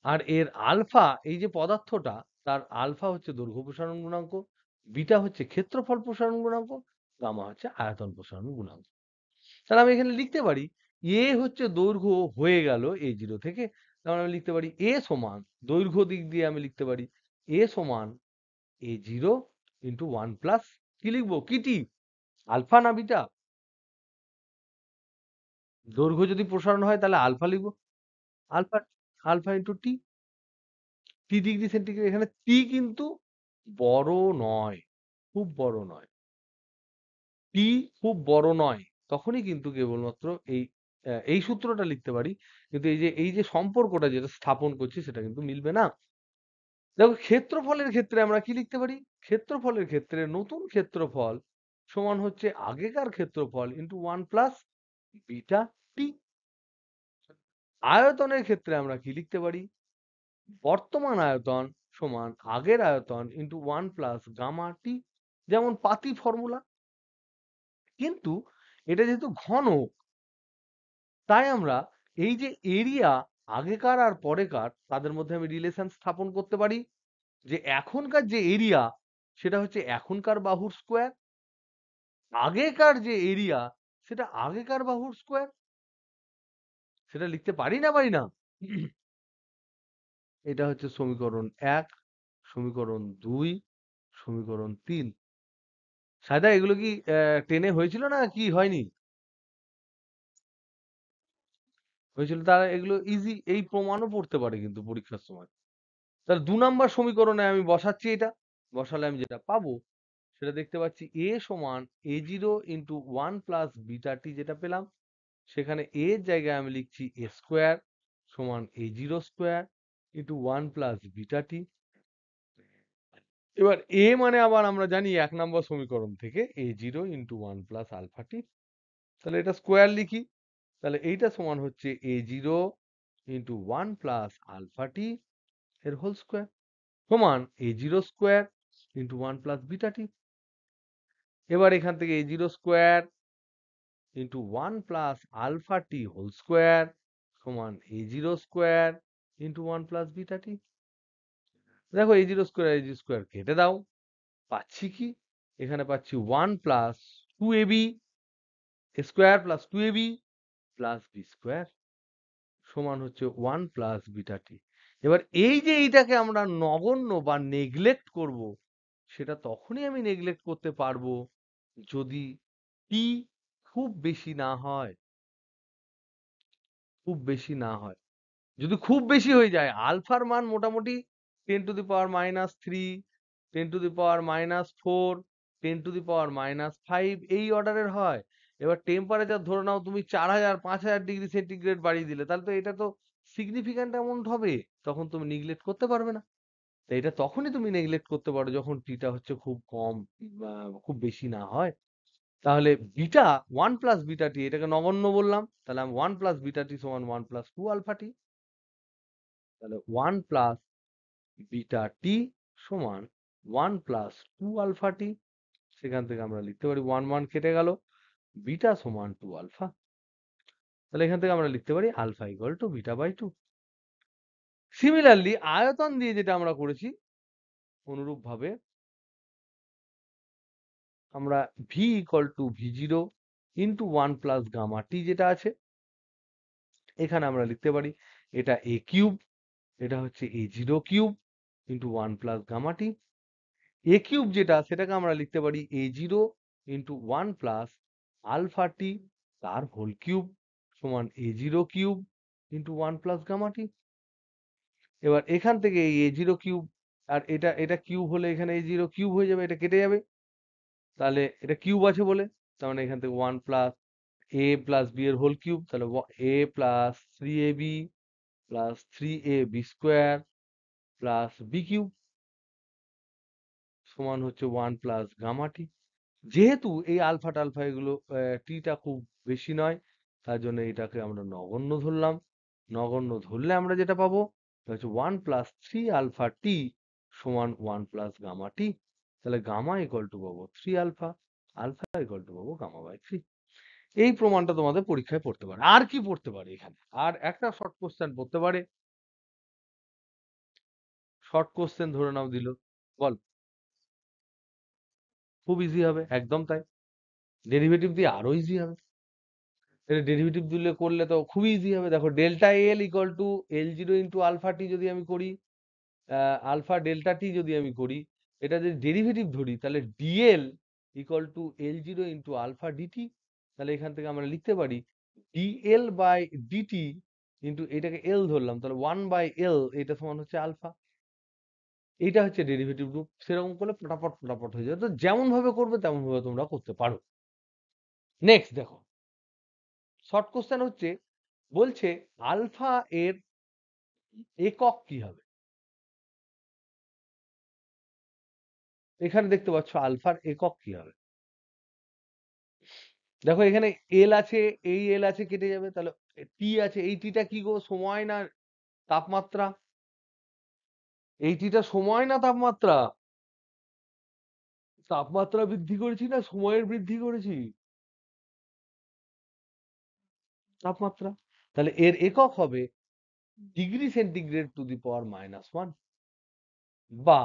আর এর আলফা, এই যে পদার্থটা, তার আলফা হচ্ছে দৈর্ঘ্য প্রসারণ গুণাঙ্ক, বিটা হচ্ছে ক্ষেত্রফল প্রসারণ গুণাঙ্ক, গামা হচ্ছে আয়তন প্রসারণ গুণাঙ্ক। তাহলে আমি এখানে লিখতে পারি এ হচ্ছে দৈর্ঘ্য হয়ে গেল a0 থেকে। তাহলে আমি লিখতে পারি এ সমান, দৈর্ঘ্য দিক দিয়ে আমি লিখতে পারি এ সমান a0 ইন্টু 1 প্লাস, কি লিখবো, কি টি, আলফা না বিটা? দৈর্ঘ্য যদি প্রসারণ হয় তাহলে আলফা লিখবো, আলফা, আলফা ইন্টু টি, টি ডিগ্রি সেন্টিগ্রেড। এখানে টি কিন্তু বড় নয়, খুব বড় নয়। টি খুব বড় নয়, তখনই কিন্তু কেবলমাত্র এই সূত্রটা লিখতে পারি। কিন্তু এই যে সম্পর্কটা যেটা স্থাপন করছি, সেটা কিন্তু মিলবে না। দেখো ক্ষেত্রফলের ক্ষেত্রে আমরা কি লিখতে পারি? ক্ষেত্রফলের ক্ষেত্রে নতুন ক্ষেত্রফল সমান হচ্ছে আগেকার ক্ষেত্রফল ইন্টু 1 প্লাস বিটা টি। আয়তনের ক্ষেত্রে আমরা কি লিখতে পারি? বর্তমান আয়তন সমান আগের আয়তন ইন্টু 1 প্লাস গামা টি, যেমন পাতি ফর্মুলা। কিন্তু এটা যেহেতু ঘনক, তাই আমরা এই যে এরিয়া, আগেকার আর পরেকার, তাদের মধ্যে আমি রিলেশন স্থাপন করতে পারি যে এখনকার যে এরিয়া, সেটা হচ্ছে এখনকার বাহুর স্কোয়ার, আগেকার যে এরিয়া, সেটা আগেকার বাহুর স্কোয়ার। সেটা লিখতে পারি না, পারি না? এটা হচ্ছে সমীকরণ 1, সমীকরণ 2, সমীকরণ 3। সায়দা, এগুলো কি 10 এ হয়েছিল না কি হয়নি? হয়েছিল। তারা এগুলো ইজি, এই প্রমাণও পড়তে পারে কিন্তু পরীক্ষার সময়। তাহলে 2 নাম্বার সমীকরণে আমি বসাচ্ছি এটা, বসালে আমি যেটা পাবো, সেটা দেখতে পাচ্ছি a সমান a0 ইন্টু 1 প্লাস বিটা টি, যেটা পেলাম, সেখানে a এর জায়গায় আমি লিখছি a স্কোয়ার সমান a0 square into 1 plus beta T. এবার a মানে আবার আমরা জানি 1 নাম্বার সমীকরণ থেকে a0 ইন্টু 1 প্লাস আলফা টি। তাহলে এটা স্কোয়ার লিখি, তাহলে এইটা সমান হচ্ছে a0 ইন্টু 1 প্লাস আলফা টি এর হোল স্কোয়ার সমান a0 square into 1 plus beta T. এবার এখান থেকে a0 square into 1 plus alpha T whole square সমান a0 square into 1 plus beta T. দেখো a0 স্কোয়ার a0 স্কোয়ার কেটে দাও, পাচ্ছি কি? এখানে পাচ্ছি 1 plus 2ab square plus 2ab plus B square সমান হচ্ছে 1 প্লাস বিটা টি। এবার এই যে এইটাকে আমরা নগণ্য বা নেগলেক্ট করব, সেটা তখনই আমি নেগলেক্ট করতে পারবো যদি টি খুব বেশি না হয়, খুব বেশি না হয়। যদি খুব বেশি হয়ে যায়, আলফার মান মোটামুটি 10⁻³ 10⁻⁻4 10⁻⁻5 এই অর্ডারের হয়। এবার টেম্পারেচার ধরে নাও তুমি 4000 5000 ডিগ্রি সেন্টিগ্রেড বাড়িয়ে দিলে, তাহলে তো এটা তো সিগনিফিক্যান্ট অ্যামাউন্ট হবে, তখন তুমি নেগলেক্ট করতে পারবে না। তো এটা তখনই তুমি নেগলেক্ট করতে পারো যখন টিটা হচ্ছে খুব কম বা খুব বেশি না হয়। তাহলে বিটা 1 প্লাস বিটা টি, এটাকে নগণ্য বললাম, তাহলে আমি 1 প্লাস বিটা টি সমান 1 প্লাস 2 আলফা টি। তাহলে 1 প্লাস বিটা টি সমান 1 প্লাস 2 আলফা টি। সেখান থেকে আমরা লিখতে পারি 1 1 কেটে গেল, বিটা সমান 2 আলফা। তাহলে এখান থেকে আমরা লিখতে পারি alpha equal to beta by 2। Similarly আয়তন দিয়ে যেটা আমরা করেছি, অনুরূপ ভাবে আমরা V equal to V zero into 1 plus gamma T যেটা আছে, এখানে আমরা লিখতে পারি এটা এ কিউব, এটা হচ্ছে A zero cube into 1 plus gamma T. A cube যেটা, সেটাকে আমরা লিখতে পারি A zero into 1 plus alpha T তার হোল কিউব সমান A zero cube into 1 plus gamma T. এবার এখান থেকে এই এ জিরো কিউব আর এটা এটা কিউব হলে এখানে এ জিরো কিউব হয়ে যাবে, এটা কেটে যাবে। তাহলে এটা কিউব আছে বলে, তার মানে এখান থেকে 1 প্লাস এ প্লাস বি এর হোল কিউব, তাহলে A plus 3ab plus 3ab square plus B cube সমান হচ্ছে 1 প্লাস গামা টি। যেহেতু এই আলফা টালফা এগুলো টিটা খুব বেশি নয়, তার জন্য এটাকে আমরা নগণ্য ধরলাম। নগণ্য ধরলে আমরা যেটা পাবো সেটা হচ্ছে 1 প্লাস 3 আলফা টি সমান 1 প্লাস গামা টি। তাহলে গামা ইকুয়াল টু পাবো 3 আলফা, আলফা ইকুয়াল টু পাবো গামা বাই 3। এই প্রমাণটা তোমাদের পরীক্ষায় পড়তে পারে। আর কি পড়তে পারে এখানে? আর একটা শর্ট কোশ্চেন পড়তে পারে। শর্ট কোশ্চেন ধরে নাও দিল, বল। খুব ইজি হবে, একদম তাই। ডেরিভেটিভ দিয়ে আরো ইজি হবে। এটা ডেরিভেটিভ দিলে করলে তো খুবই ইজি হবে। দেখো delta L equal to L zero into alpha T যদি আমি করি, আলফা ডেল্টা টি যদি আমি করি, এটা যদি ডেরিভেটিভ ধরি, তাহলে dL equal to L zero into alpha dT. তাহলে এখান থেকে আমরা লিখতে পারি ডিএল বাই ডিটি ইন্টু এটাকে এল ধরলাম, তাহলে 1 বাই এল, এটা সমান হচ্ছে আলফা। এইটা হচ্ছে ডেরিভেটিভ রূপ। সেরকম করলে ফটাফট ফটাফট হয়ে যাবে। তো যেমন ভাবে করবে তেমন ভাবে তোমরা করতে পারো। নেক্সট দেখো, শর্ট কোশ্চেন হচ্ছে, বলছে আলফা এর একক কি হবে। এখানে দেখতে পাচ্ছ আলফার একক কি হবে। দেখো এখানে এল আছে, এই এল আছে, কেটে যাবে। তাহলে টি আছে, এই টিটা কি গো, সময় না তাপমাত্রা? এই টিটা সময় না তাপমাত্রা? তাপমাত্রা বৃদ্ধি করেছি না সময়ের বৃদ্ধি করেছি? তাপমাত্রা। তাহলে এর একক হবে ডিগ্রি সেন্টিগ্রেড টু দি পাওয়ার -1 বা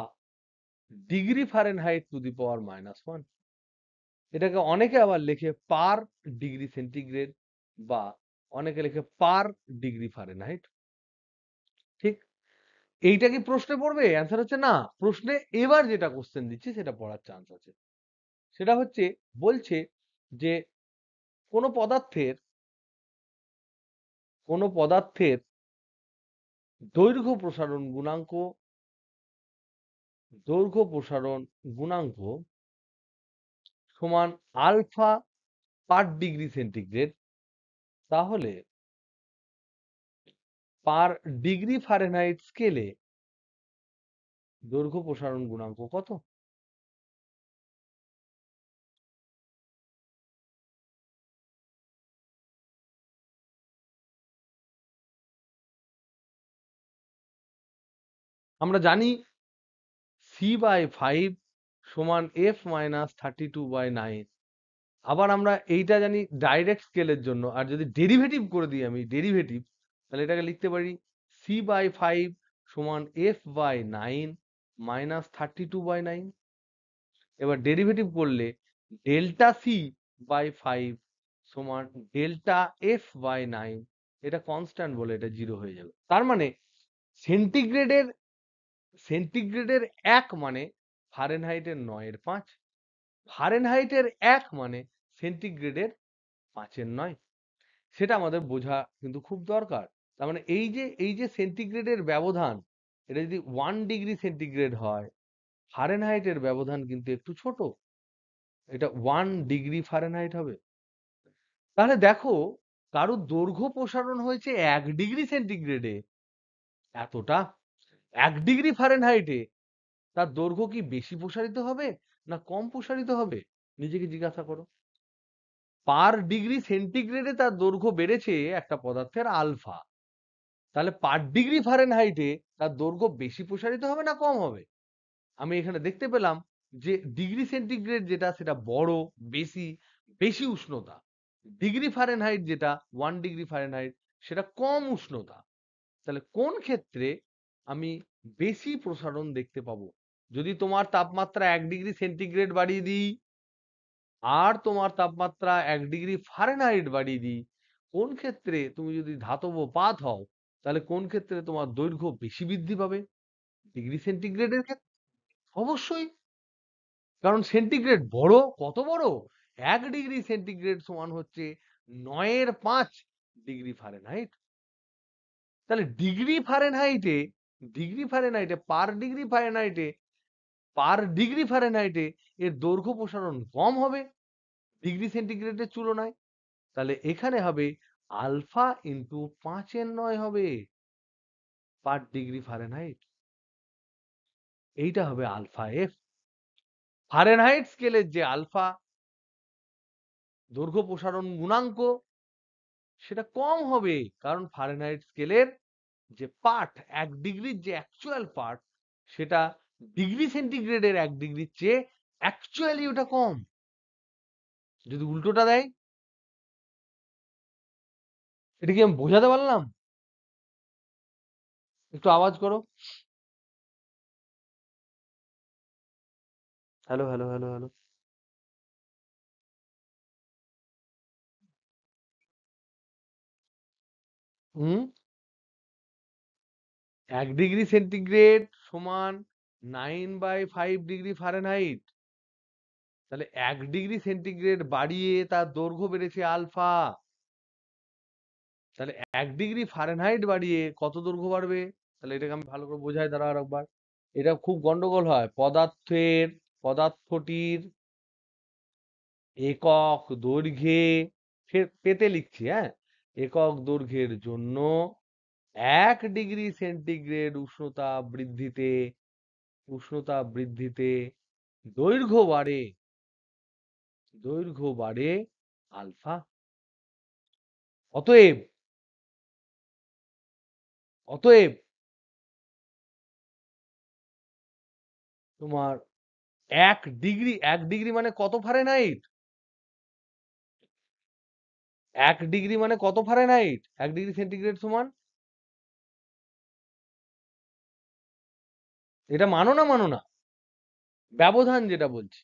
ডিগ্রি ফারেনহাইট টু দি পাওয়ার -1। এটাকে অনেকে আবার লেখে পার ডিগ্রি সেন্টিগ্রেড বা অনেকে লেখে পার ডিগ্রি ফারেনহাইট। ঠিক? এইটা কি প্রশ্নে পড়বে? অ্যান্সার হচ্ছে না। প্রশ্নে এবার যেটা কোশ্চেন দিচ্ছি সেটা পড়ার চান্স আছে। সেটা হচ্ছে, বলছে যে কোন পদার্থের দৈর্ঘ্য প্রসারণ গুণাঙ্ক, দৈর্ঘ্য প্রসারণ গুণাঙ্ক সমান আলফা পার ডিগ্রি সেন্টিগ্রেড, তাহলে পার ডিগ্রি ফারেনহাইট স্কেলে দৈর্ঘ্য প্রসারণ গুণাঙ্ক কত? আমরা জানি c/5 সমান f-32/9। আবার আমরা এইটা জানি ডাইরেক্ট স্কেলের জন্য। আর যদি ডেরিভেটিভ করে দিই আমি, ডেরিভেটিভ, তাহলে এটাকে লিখতে পারি c/5 সমান f/9 -32/9। এবার ডেরিভেটিভ করলে ডেল্টা c/5 সমান ডেল্টা f/9 এটা কনস্ট্যান্ট বলে এটা 0 হয়ে যাবে। তার মানে সেন্টিগ্রেডের সেন্টিগ্রেডের 1 মানে ফারেনহাইটের 9 এর 5, ফারেনহাইটের 1 মানে সেন্টিগ্রেডের 5 এর 9। সেটা আমাদের বোঝা কিন্তু খুব দরকার। তার মানে এই যে সেন্টিগ্রেডের ব্যবধান, এটা যদি 1 ডিগ্রি সেন্টিগ্রেড হয়, ফারেনহাইটের ব্যবধান কিন্তু একটু ছোট। এটা 1 ডিগ্রি ফারেনহাইট হবে। তাহলে দেখো, কারোর দৈর্ঘ্য প্রসারণ হয়েছে 1 ডিগ্রি সেন্টিগ্রেডে, এতটা 1 ডিগ্রি ফারেনহাইটে তার দৈর্ঘ্য কি বেশি প্রসারিত হবে না কম প্রসারিত হবে? নিজেকে জিজ্ঞাসা করো। পার ডিগ্রি সেন্টিগ্রেডে তার দৈর্ঘ্য বেড়েছে একটা পদার্থের আলফা, তাহলে পার ডিগ্রি ফারেনহাইটে তার দৈর্ঘ্য বেশি প্রসারিত হবে না কম হবে? আমি এখানে দেখতে পেলাম যে ডিগ্রি সেন্টিগ্রেড যেটা সেটা বড়, বেশি, বেশি উষ্ণতা। ডিগ্রি ফারেনহাইট যেটা 1 ডিগ্রি ফারেনহাইট সেটা কম উষ্ণতা। তাহলে কোন ক্ষেত্রে আমি বেশি প্রসারণ দেখতে পাবো? যদি তোমার তাপমাত্রা 1 ডিগ্রি সেন্টিগ্রেড বাড়িয়ে দিই আর তোমার তাপমাত্রা 1 ডিগ্রি ফারেনহাইট বাড়িয়ে দিই, কোন ক্ষেত্রে তুমি যদি ধাতব পাত হও তাহলে কোন ক্ষেত্রে তোমার দৈর্ঘ্য বেশি বৃদ্ধি পাবে? ডিগ্রি সেন্টিগ্রেডের ক্ষেত্রে অবশ্যই। কারণ সেন্টিগ্রেড বড়, কত বড়? 1 ডিগ্রি সেন্টিগ্রেড সমান হচ্ছে 9 এর 5 ডিগ্রি ফারেনহাইট। তাহলে ডিগ্রি ফারেনহাইটে পার ডিগ্রি ফারেনহাইটে এর দৈর্ঘ্য প্রসারণ কম হবে ডিগ্রি সেন্টিগ্রেডের তুলনায়। তাহলে এখানে হবে আলফা ইন্টু 5 এর 9 হবে পার ডিগ্রি ফারেনহাইট। এইটা হবে আলফা এফ। ফারেনহাইট স্কেলের যে আলফা দৈর্ঘ্য প্রসারণ গুণাঙ্ক সেটা কম হবে, কারণ ফারেনহাইট স্কেলের যে পার্ট, 1 ডিগ্রির যে অ্যাকচুয়াল পার্ট, সেটা ডিগ্রি সেন্টিগ্রেডের 1 ডিগ্রির চেয়ে অ্যাকচুয়ালি ওটা কম। যদি উল্টোটা দেয়, এটা কি আমি বোঝাতে পারলাম? একটু আওয়াজ করো। Hello, hello, hello, hello. হুম। 1 ডিগ্রি সেন্টিগ্রেড সমান 9/5 ডিগ্রি ফারেনহাইট। তাহলে 1 ডিগ্রি সেন্টিগ্রেড বাড়িয়ে তার দৈর্ঘ্য বেড়েছে আলফা। তাহলে 1 ডিগ্রি ফারেনহাইট বাড়িয়ে কত দৈর্ঘ্য বাড়বে? তাহলে এটাকে আমি ভালো করে বোঝাই, দাঁড়াও আরেকবার। এটা খুব গন্ডগোল হয়। পদার্থটির একক দৈর্ঘ্যে, পেতে লিখছি, হ্যাঁ, একক দৈর্ঘ্যের জন্য 1 ডিগ্রি সেন্টিগ্রেড উষ্ণতা বৃদ্ধিতে দৈর্ঘ্য বাড়ে আলফা। অতএব অতএব তোমার 1 ডিগ্রি মানে কত ফারেনহাইট? 1 ডিগ্রি মানে কত ফারেনহাইট? 1 ডিগ্রি সেন্টিগ্রেড সমান, এটা মানো না মানো না? ব্যবধান যেটা বলছি,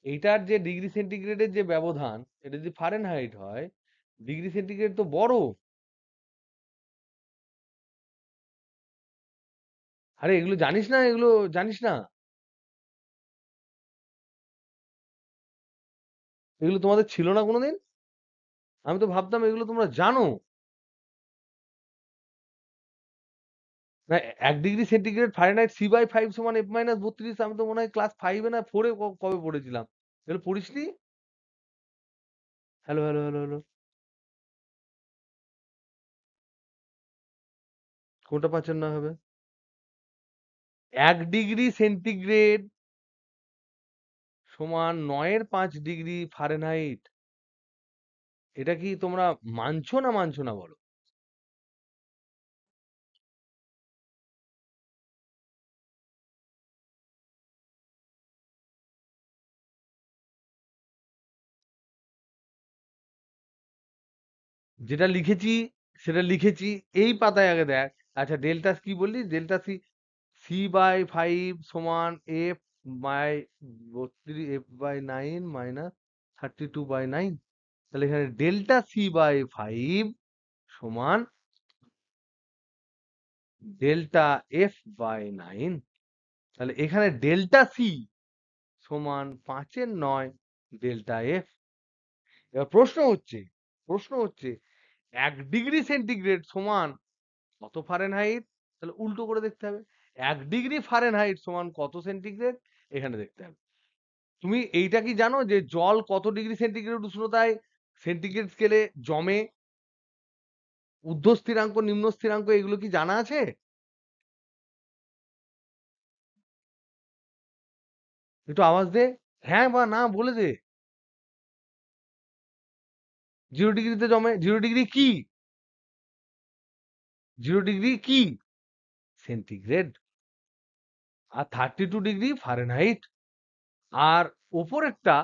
এইটার যে ডিগ্রি সেন্টিগ্রেডের যে ব্যবধান, এটা যদি ফারেনহাইট হয়, ডিগ্রি সেন্টিগ্রেড তো বড়। আরে এগুলো জানিস না? এগুলো জানিস না? এগুলো তোমাদের ছিল না কোনোদিন? আমি তো ভাবতাম এগুলো তোমরা জানো। না, 1 ডিগ্রি সেন্টিগ্রেড ফারেনহাইট C/5 সমান F-32। আমি তো মনে হয় ক্লাস 5 এ না 4 এ কবে পড়েছিলাম। এগুলো পড়িসনি? Hello, hello, hello, hello. কোনটা 5 এর 9 হবে? 1 ডিগ্রি সেন্টিগ্রেড সমান 9 এর 5 ডিগ্রি ফারেনহাইট। এটা কি তোমরা মানছো না মানছো না বলো? যেটা লিখেছি সেটা লিখেছি। এই পাতায় আগে দেখ। আচ্ছা, ডেল্টা কি বললি? ডেল্টা C/5 সমান F/9 মাইনাস 32/9। তাহলে এখানে ডেল্টা C/5 সমান ডেল্টা এফ বাই 9। তাহলে এখানে ডেল্টা সি সমান 5/9 ডেল্টা এফ। এবার প্রশ্ন হচ্ছে 1 ডিগ্রি সেন্টিগ্রেড সমান কত ফারেনহাইট? তাহলে উল্টো করে দেখতে হবে। 1 ডিগ্রি ফারেনহাইট সমান কত সেন্টিগ্রেড? এখানে দেখতে হবে। তুমি এইটা কি জানো যে জল কত ডিগ্রি সেন্টিগ্রেড উষ্ণতায় সেন্টিগ্রেড স্কেলে জমে? ঊর্ধ্ব স্থিরাঙ্ক, নিম্ন স্থিরাঙ্ক এগুলো কি জানা আছে? একটু আওয়াজ দে। হ্যাঁ বা না বলে দে। 0 ডিগ্রিতে জমে। 0 ডিগ্রি কি? 0 ডিগ্রি কি? সেন্টিগ্রেড। আর 32 ডিগ্রি ফারেনহাইট। আর ওপরেরটা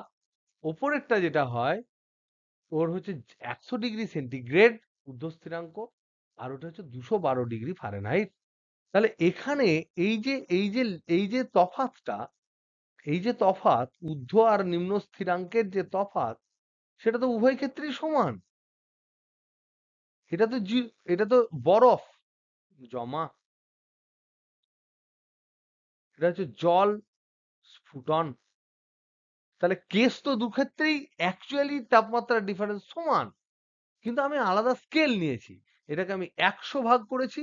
ওপরেরটা যেটা হয় ওর হচ্ছে 100 ডিগ্রি সেন্টিগ্রেড ঊর্ধ্ব স্থিরাঙ্ক, আর ওটা হচ্ছে 212 ডিগ্রি ফারেনহাইট। তাহলে এখানে এই যে তফাৎটা, এই যে তফাৎ ঊর্ধ্ব আর নিম্ন স্থিরাঙ্কের যে তফাৎ, সেটা তো উভয় ক্ষেত্রেই সমান। এটা তো এটা তো বরফ জমা, এটা হচ্ছে জল স্ফুটন। তাহলে কেস তো দুক্ষেত্রেই অ্যাকচুয়ালি তাপমাত্রার ডিফারেন্স সমান, কিন্তু আমি আলাদা স্কেল নিয়েছি। এটাকে আমি 100 ভাগ করেছি,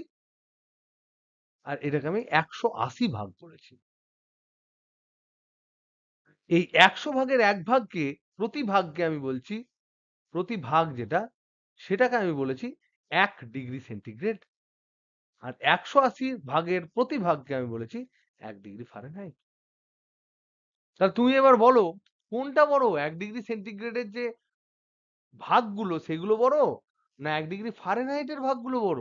আর এটাকে আমি 180 ভাগ করেছি। এই 100 ভাগের 1 ভাগকে, প্রতি ভাগকে আমি বলছি, প্রতি ভাগ যেটা, সেটাকে আমি বলেছি 1 ডিগ্রি সেন্টিগ্রেড। আর 180 ভাগের প্রতি ভাগকে আমি বলেছি 1 ডিগ্রি ফারেনহাইট। তাহলে তুমি এবার বলো কোনটা বড়? 1 ডিগ্রি সেন্টিগ্রেডের যে ভাগগুলো সেগুলো বড়, না 1 ডিগ্রি ফারেনহাইটের ভাগগুলো বড়?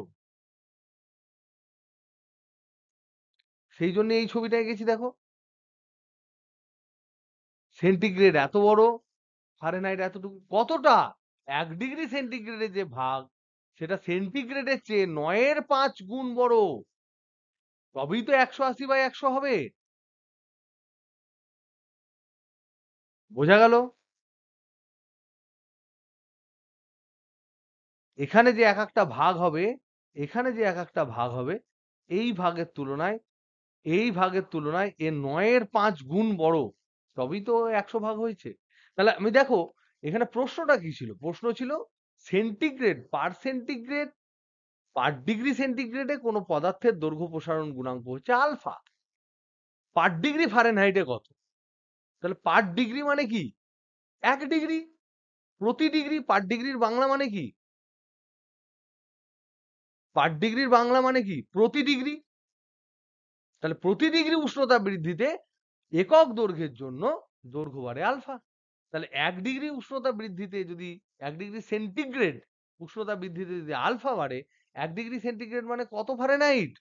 সেই জন্য এই ছবিটা এঁকেছি দেখো। সেন্টিগ্রেড এত বড়, ফারেনহাইট এতটুকু। কতটা? 1 ডিগ্রি সেন্টিগ্রেডের যে ভাগ, সেটা সেন্টিগ্রেডের চেয়ে 9/5 গুণ বড়। তবেই তো 180/100 হবে। বোঝা গেল? এখানে যে এক একটা ভাগ হবে, এখানে যে এক একটা ভাগ হবে, এই ভাগের তুলনায়, এই ভাগের তুলনায় এর 9/5 গুণ বড়। তবেই তো 100 ভাগ হয়েছে। তাহলে আমি দেখো এখানে প্রশ্নটা কি ছিল? প্রশ্ন ছিল সেন্টিগ্রেড পার সেন্টিগ্রেড, পার ডিগ্রি সেন্টিগ্রেডে কোনো পদার্থের দৈর্ঘ্য প্রসারণ গুণাঙ্ক হচ্ছে আলফা। পার ডিগ্রি ফারেনহাইটে কত? তাহলে পার ডিগ্রি মানে কি? 1 ডিগ্রি। প্রতি ডিগ্রি, পার ডিগ্রির বাংলা মানে কি? পার ডিগ্রির বাংলা মানে কি? প্রতি ডিগ্রি। তাহলে প্রতি ডিগ্রি উষ্ণতা বৃদ্ধিতে একক দৈর্ঘ্যের জন্য দৈর্ঘ্য বাড়ে আলফা। তাহলে 1 ডিগ্রি উষ্ণতা বৃদ্ধিতে যদি 1 ডিগ্রি সেন্টিগ্রেড উষ্ণতা বৃদ্ধিতে যদি আলফা বাড়ে, 1 ডিগ্রি সেন্টিগ্রেড মানে কত ফারেনহাইট?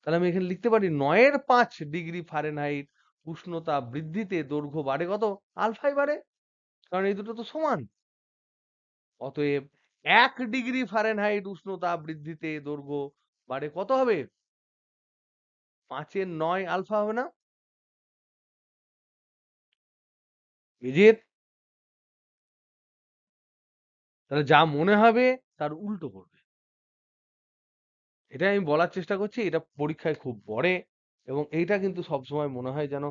তাহলে আমি এখানে লিখতে পারি 9/5 ডিগ্রি ফারেনহাইট উষ্ণতা বৃদ্ধিতে দৈর্ঘ্য বাড়ে কত? আলফাই বাড়ে। কারণ এই দুটো তো সমান। অতএব 1 ডিগ্রি ফারেনহাইট উষ্ণতা বৃদ্ধিতে দৈর্ঘ্য বাড়ে কত হবে? 5/9 আলফা হবে না? ইজিত? তাহলে যা মনে হবে তার উল্টো করবে। এটাই আমি বলার চেষ্টা করছি। এটা পরীক্ষায় খুব পড়ে, এবং এইটা কিন্তু সবসময় মনে হয় যেন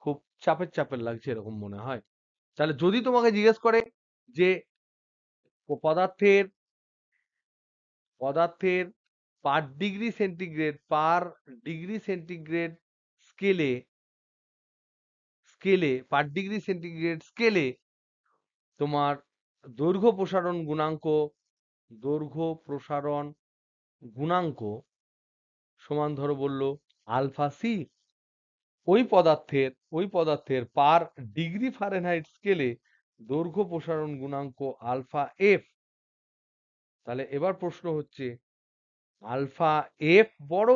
খুব চাপের লাগছে, এরকম মনে হয়। তাহলে যদি তোমাকে জিজ্ঞেস করে যে পদার্থের পদার্থের পার ডিগ্রি সেন্টিগ্রেড স্কেলে পার ডিগ্রি সেন্টিগ্রেড স্কেলে তোমার দৈর্ঘ্য প্রসারণ গুণাঙ্ক সমান, ধরো বললো আলফা সি। ওই পদার্থের পার ডিগ্রি ফারেনহাইট স্কেলে দৈর্ঘ্য প্রসারণ গুণাঙ্ক আলফা এফ। তাহলে এবার প্রশ্ন হচ্ছে আলফা এফ বড়,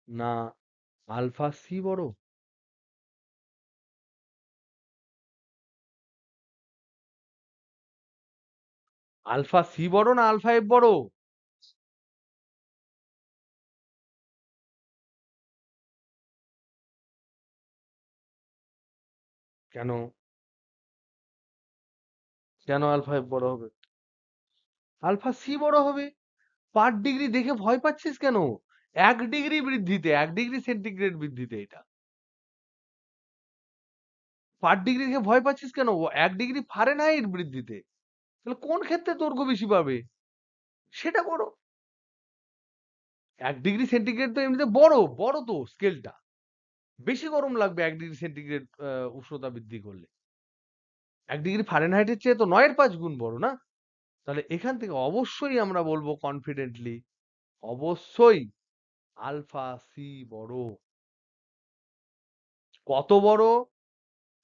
না আলফা সি বড়? আলফা সি বড় না আলফা এফ বড়? কেন? কেন আলফা এফ বড় হবে? আলফা সি বড় হবে। পার ডিগ্রি দেখে ভয় পাচ্ছিস কেন? 1 ডিগ্রি বৃদ্ধিতে, 1 ডিগ্রি সেন্টিগ্রেড বৃদ্ধিতে এটা। পার ডিগ্রি দেখে ভয় পাচ্ছিস কেন? 1 ডিগ্রি ফারেনহাইট বৃদ্ধিতে। তাহলে কোন ক্ষেত্রে দৈর্ঘ্য বেশি পাবে? সেটা বড়। 1 ডিগ্রি সেন্টিগ্রেড তো এমনিতে বড়, বড় তো স্কেলটা। বেশি গরম লাগবে 1 ডিগ্রি সেন্টিগ্রেড উষ্ণতা বৃদ্ধি করলে। 1 ডিগ্রি ফারেনহাইটের চেয়ে তো 9-এর 5 গুণ বড় না? তাহলে এখান থেকে অবশ্যই আমরা বলবো কনফিডেন্টলি, অবশ্যই আলফা সি বড়। কত বড়,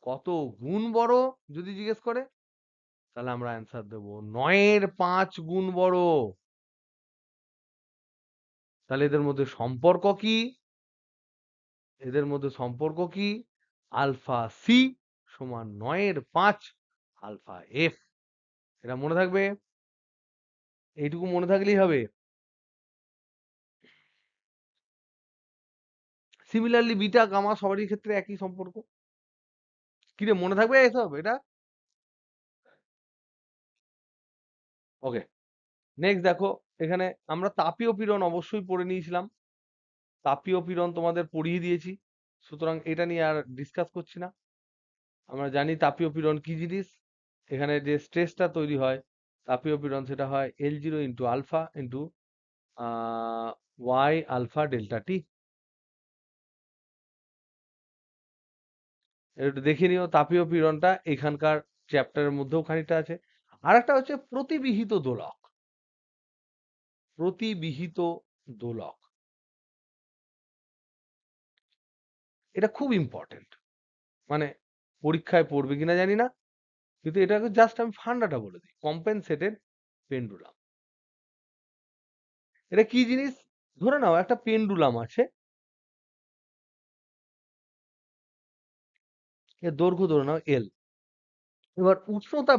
কত গুণ বড় যদি জিজ্ঞেস করে, তাহলে আমরা অ্যান্সার দেবো 9-এর 5 গুণ বড়। তাহলে এদের মধ্যে সম্পর্ক কি? এদের মধ্যে সম্পর্ক কি? আলফা সি সমান 9-এর 5 আলফা এফ। এটা মনে থাকবে, এইটুকু মনে থাকলেই হবে। সিমিলারলি বিটা গামা সবারই ক্ষেত্রে একই সম্পর্ক। কিরে মনে থাকবে এসব এটা? ওকে, নেক্সট দেখো, এখানে আমরা তাপীয় পীড়ন অবশ্যই পড়ে নিয়েছিলাম। তাপীয় পীড়ন তোমাদের পড়িয়ে দিয়েছি, সুতরাং এটা নিয়ে আর ডিসকাস করছি না। আমরা জানি তাপীয় পীড়ন কি জিনিস। এখানে যে স্ট্রেসটা তৈরি হয় তাপীয় পীড়ন, সেটা হয় L0 into alpha into Y alpha delta T. একটু দেখে নিও তাপীয় পীড়নটা এখানকার চ্যাপ্টারের মধ্যেও খানিকটা আছে। আর একটা হচ্ছে প্রতিবিহিত দোলক। প্রতিবিহিত দোলক, এটা খুব ইম্পর্টেন্ট। মানে পরীক্ষায় পড়বে কিনা জানি না, কিন্তু এটাকে জাস্ট আমি ফান্ডাটা বলে দিই। কম্পেনসেটেড পেন্ডুলাম, এটা কি জিনিস? ধরে নাও একটা পেন্ডুলাম আছে, এর দৈর্ঘ্য ধরে নাও এল। এবার উষ্ণতা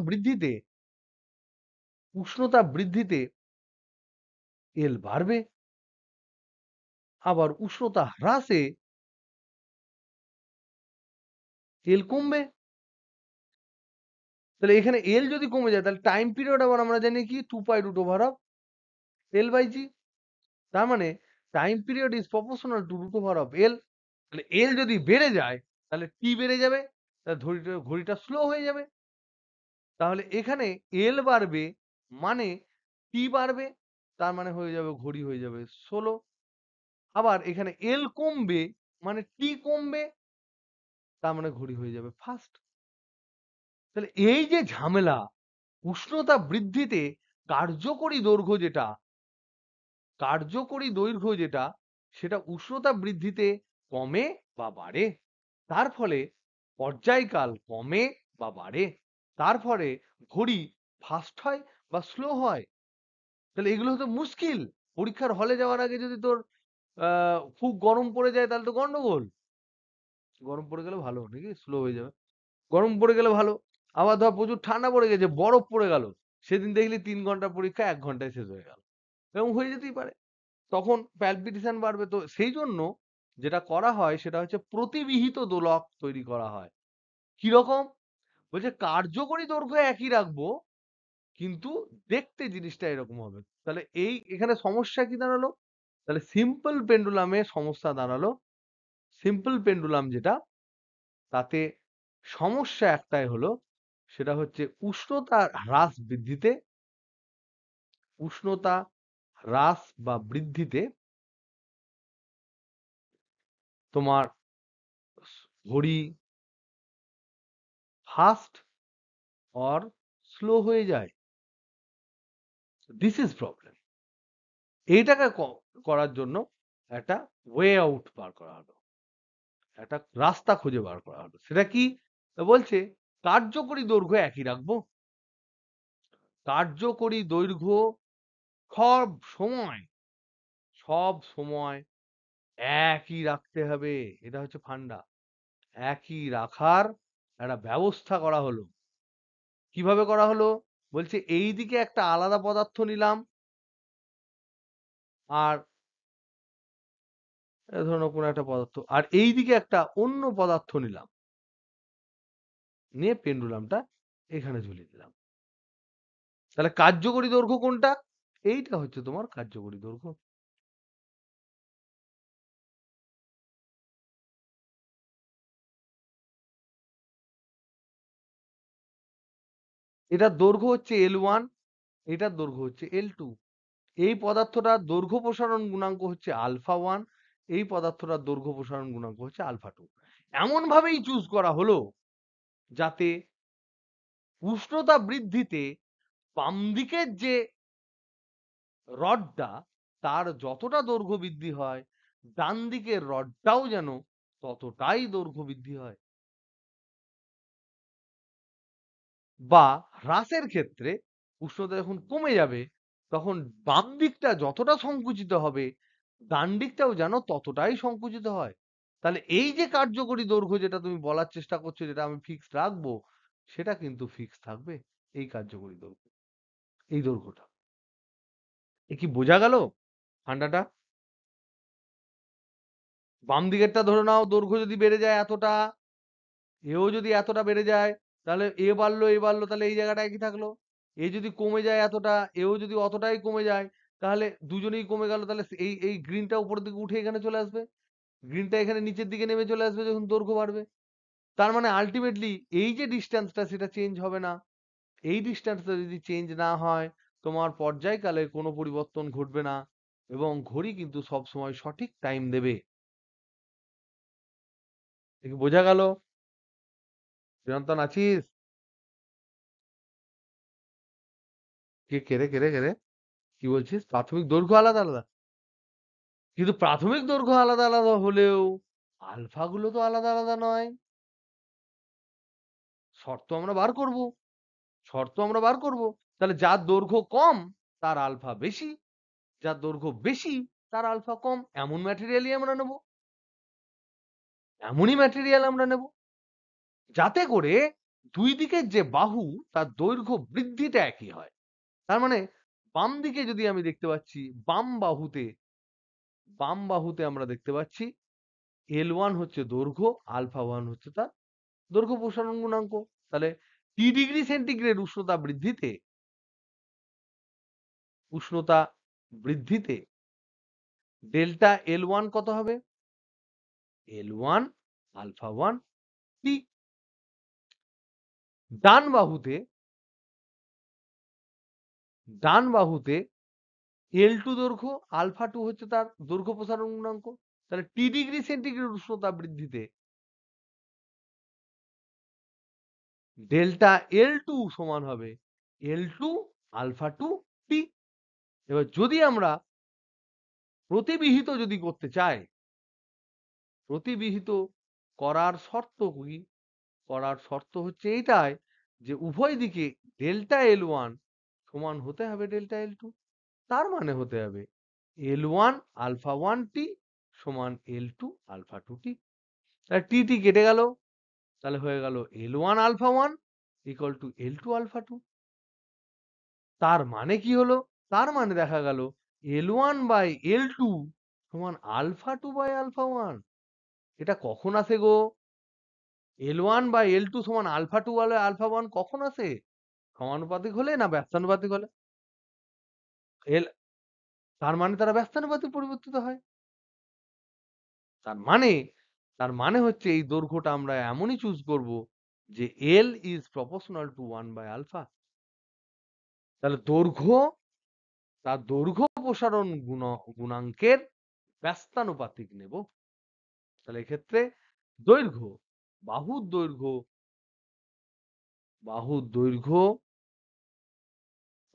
বৃদ্ধিতে এল বাড়বে, আবার উষ্ণতা হ্রাসে এল কমবে। তাহলে এখানে এল যদি কমে যায়, তাহলে টাইম পিরিয়ড আবার আমরা জানি কি 2π√/, L/G। তার মানে time period is proportional two √/L। তাহলে এল যদি বেড়ে যায়, তাহলে টি বেড়ে যাবে, তাহলে ঘড়িটা স্লো হয়ে যাবে। তাহলে এখানে এল বাড়বে মানে টি বাড়বে, তার মানে হয়ে যাবে ঘড়ি হয়ে যাবে স্লো। আবার এখানে এল কমবে মানে টি কমবে, তার মানে ঘড়ি হয়ে যাবে ফাস্ট। তাহলে এই যে ঝামেলা, উষ্ণতা বৃদ্ধিতে কার্যকরী দৈর্ঘ্য যেটা, কার্যকরী দৈর্ঘ্য যেটা, সেটা উষ্ণতা বৃদ্ধিতে কমে বা বাড়ে। তার ফলে পর্যায়কাল কমে বা বাড়ে। তার ফলে ঘড়ি ফাস্ট হয় বা স্লো হয়। তাহলে এগুলো তো মুশকিল। পরীক্ষার হলে যাওয়ার আগে যদি তোর খুব গরম পড়ে যায়, তাহলে তো গন্ডগোল। গরম পড়ে গেলে ভালো নাকি, স্লো হয়ে যাবে। গরম পড়ে গেলে ভালো। আবার ধর প্রচুর ঠান্ডা পড়ে গেছে, বরফ পড়ে গেল, সেদিন দেখলি 3 ঘন্টা পরীক্ষা 1 ঘন্টায় শেষ হয়ে গেল, এরকম হয়ে যেতেই পারে। তখন প্যালপিটেশন বাড়বে। তো সেই জন্য যেটা করা হয় সেটা হচ্ছে প্রতিবিহিত দোলক তৈরি করা হয়। কিরকম? বলছে কার্যকরী দৈর্ঘ্য একই রাখবো, কিন্তু দেখতে জিনিসটা এরকম হবে। তাহলে এখানে সমস্যা কি দাঁড়ালো? তাহলে সিম্পল পেন্ডুলামে সমস্যা দাঁড়ালো, সিম্পল পেন্ডুলাম যেটা, তাতে সমস্যা একটাই হলো, সেটা হচ্ছে উষ্ণতা হ্রাস বা বৃদ্ধিতে তোমার ঘড়ি ফাস্ট অর স্লো হয়ে যায়। This is problem. এইটাকে করার জন্য একটা ওয়ে আউট বার করা হলো, একটা রাস্তা খুঁজে বার করা হলো। সেটা কি? বলছে কার্যকরী দৈর্ঘ্য একই রাখবো। কার্যকরী দৈর্ঘ্য সব সময়, সব সময় একই রাখতে হবে। এটা হচ্ছে ফান্ডা। একই রাখার একটা ব্যবস্থা করা হলো। কিভাবে করা হলো? বলছে এইদিকে একটা আলাদা পদার্থ নিলাম, আর ধরুন কোনো একটা পদার্থ, আর এইদিকে একটা অন্য পদার্থ নিলাম, নিয়ে পেন্ডুলামটা এখানে ঝুলিয়ে দিলাম। তাহলে কার্যকরী দৈর্ঘ্য কোনটা? এইটা হচ্ছে তোমার কার্যকরী দৈর্ঘ্য। এটার দৈর্ঘ্য হচ্ছে L1, এটার দৈর্ঘ্য হচ্ছে L2। এই পদার্থটার দৈর্ঘ্য প্রসারণ গুণাঙ্ক হচ্ছে α1, এই পদার্থটার দৈর্ঘ্য প্রসারণ গুণাঙ্ক হচ্ছে α2। এমন ভাবেই চুজ করা হলো যাতে উষ্ণতা বৃদ্ধিতে বাম দিকের যে রডটা তার যতটা দৈর্ঘ্য বৃদ্ধি হয়, ডান দিকের রডটাও যেন ততটাই দৈর্ঘ্য বৃদ্ধি হয়। বা হ্রাসের ক্ষেত্রে উষ্ণতা যখন কমে যাবে তখন বাম দিকটা যতটা সংকুচিত হবে ডান দিকটাও যেন ততটাই সংকুচিত হয়। তাহলে এই যে কার্যকরী দৈর্ঘ্য যেটা তুমি বলার চেষ্টা করছো যেটা আমি ফিক্সড রাখবো সেটা কিন্তু ফিক্সড থাকবে, এই কার্যকরী দৈর্ঘ্য, এই দৈর্ঘ্যটা। এ কি বোঝা গেল ঠান্ডাটা? বাম দিকেরটা ধরে নাও দৈর্ঘ্য যদি বেড়ে যায় এতটা, এও যদি এতটা বেড়ে যায় তাহলে এ বাড়লো তাহলে এই জায়গাটা একই থাকলো। এ যদি কমে যায় এতটা, এও যদি অতটাই কমে যায় তাহলে দুজনেই কমে গেল, তাহলে এই গ্রিনটা উপরের দিকে উঠে এখানে চলে আসবে, গ্রিনটা এখানে নিচের দিকে নেমে চলে আসবে যখন দৈর্ঘ্য বাড়বে। তার মানে আলটিমেটলি এই যে ডিস্টেন্সটা সেটা চেঞ্জ হবে না। এই ডিস্টেন্সটা যদি চেঞ্জ না হয় তোমার পর্যায়কালে কোনো পরিবর্তন ঘটবে না এবং ঘড়ি কিন্তু সব সময় সঠিক টাইম দেবে। এ কি বোঝা গেল? চিরন্তন আছিস? কে রে? কি বলছিস? প্রাথমিক দৈর্ঘ্য আলাদা আলাদা? কিন্তু প্রাথমিক দৈর্ঘ্য আলাদা আলাদা হলেও আলফা গুলো তো আলাদা আলাদা নয়। শর্ত আমরা বার করব। শর্ত আমরা বার করব। তাহলে যার দৈর্ঘ্য কম তার আলফা বেশি, যার দৈর্ঘ্য বেশি তার আলফা কম। এমন ম্যাটেরিয়ালই আমরা নেব। এমনই ম্যাটেরিয়াল আমরা নেব যাতে করে দুই দিকের যে বাহু তার দৈর্ঘ্য বৃদ্ধিটা একই হয়। তার মানে বাম দিকে যদি আমি দেখতে পাচ্ছি বাম বাহুতে আমরা দেখতে পাচ্ছি L1 হচ্ছে দৈর্ঘ্য, α1 হচ্ছে তার দৈর্ঘ্য প্রসারণ গুণাঙ্ক। তাহলে T°C উষ্ণতা বৃদ্ধিতে ডেল্টা L1 কত হবে? L1 α1 T। ডান বাহুতে ডান বাহুতে L2 দৈর্ঘ্য, α2 হচ্ছে তার দৈর্ঘ্য প্রসারণ গুণাঙ্ক। তাহলে T°C উষ্ণতা বৃদ্ধিতে ডেল্টা L2 সমান হবে L2 α2 T। এবার যদি আমরা প্রতিবিহিত যদি করতে চাই, প্রতিবিহিত করার শর্ত কি? করার শর্ত হচ্ছে এইটাই যে উভয় দিকে ডেল্টা L1 সমান হতে হবে ডেল্টা L2। তার মানে হতে হবে L1 α1 T সমান L2 α2 T। তাহলে টি কেটে গেল, তাহলে হয়ে গেল L1 α1 ইকুয়াল টু L2 α2। তার মানে কি হলো? তার মানে দেখা গেল L1 বাই L2 সমান α2 বাই α1। এটা কখন আসে গো? L1 বাই L2 সমান α2 বাই α1 কখন আসে? সমানুপাতিক হলে না ব্যস্তানুপাতিক হলে? এল তার মানে তারা ব্যস্তানুপাতিক পরিবর্তিত হয়। তার মানে তার মানে হচ্ছে এই দৈর্ঘ্যটা আমরা এমনই চুজ করব যে L is proportional to 1 by alpha। তাহলে তার দৈর্ঘ্য প্রসারণ গুণাঙ্কের ব্যস্তানুপাতিক নেব। তাহলে এক্ষেত্রে দৈর্ঘ্য বাহুর দৈর্ঘ্য বাহুর দৈর্ঘ্য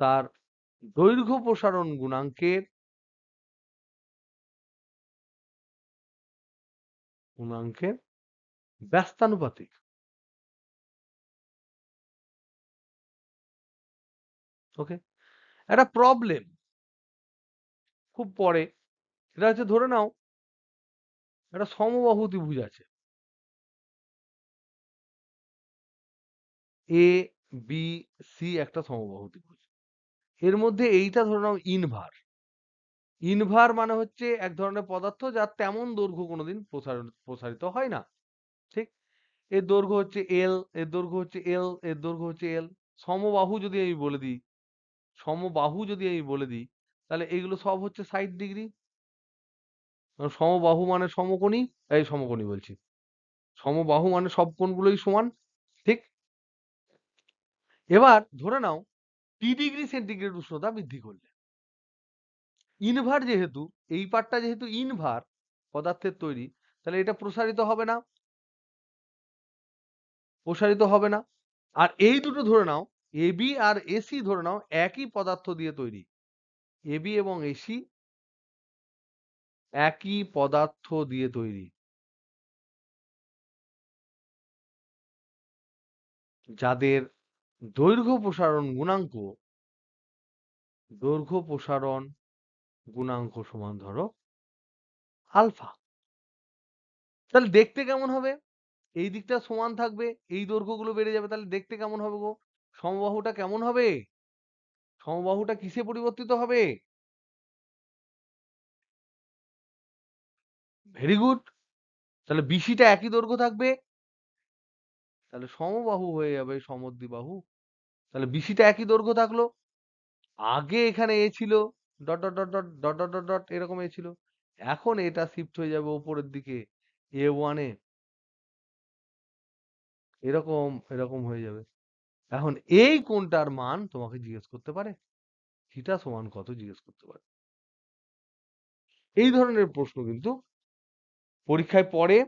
তার দৈর্ঘ্য প্রসারণ গুণাঙ্কের ব্যস্তানুপাতিক। ওকে, একটা প্রবলেম খুব পরে, সেটা হচ্ছে ধরে নাও একটা সমবাহু ত্রিভুজ আছে, এ বি সি একটা সমবাহু ত্রিভুজ। এর মধ্যে এইটা ধরে নাও ইনভার। ইনভার মানে হচ্ছে এক ধরনের পদার্থ যার তেমন দৈর্ঘ্য কোনোদিন প্রসারিত হয় না। ঠিক? এর দৈর্ঘ্য হচ্ছে এল, এর দৈর্ঘ্য হচ্ছে এল, এর দৈর্ঘ্য হচ্ছে এল। সমবাহু যদি আমি বলে দিই সমবাহু যদি আমি বলে দিই, তাহলে এগুলো সব হচ্ছে 60 ডিগ্রি। সমবাহু মানে সমকোণী, এই সমকোণী বলছি, সমবাহু মানে সব কোণগুলোই সমান, ঠিক? এবার ধরে নাও টি ডিগ্রি সেন্টিগ্রেড উষ্ণতা বৃদ্ধি করলে, ইনভার যেহেতু, এই পার্টটা যেহেতু ইনভার পদার্থের তৈরি, তাহলে এটা প্রসারিত হবে না, প্রসারিত হবে না। আর এই দুটো ধরে নাও, এবি আর এসি ধরে নাও একই পদার্থ দিয়ে তৈরি, এবি এবং এসি একই পদার্থ দিয়ে তৈরি, যাদের দৈর্ঘ্য প্রসারণ গুণাঙ্ক, দৈর্ঘ্য প্রসারণ গুণাঙ্ক সমান ধরো আলফা। তাহলে দেখতে কেমন হবে? এই দিকটা সমান থাকবে, এই দৈর্ঘ্যগুলো বেড়ে যাবে, তাহলে দেখতে কেমন হবে গো? সমবাহুটা কেমন হবে? সমবাহুটা কিসে পরিবর্তিত হবে? Very good. তাহলে বিসিটা একই দৈর্ঘ্য থাকবে, তাহলে সমবাহু হয়ে যাবে সমদ্বিবাহু। তাহলে বিসিটা একই দৈর্ঘ্য থাকলো, আগে এখানে এ ছিল, dot dot dot dot dot dot dot dot এরকম এ ছিল, এখন এটা শিফট হয়ে যাবে উপরের দিকে এ ওয়ানে, এরকম এরকম হয়ে যাবে। এখন এই কোণটার মান তোমাকে জিজ্ঞেস করতে পারে, থিটা সমান কত জিজ্ঞেস করতে পারে। এই ধরনের প্রশ্ন কিন্তু পরীক্ষায় পড়ে।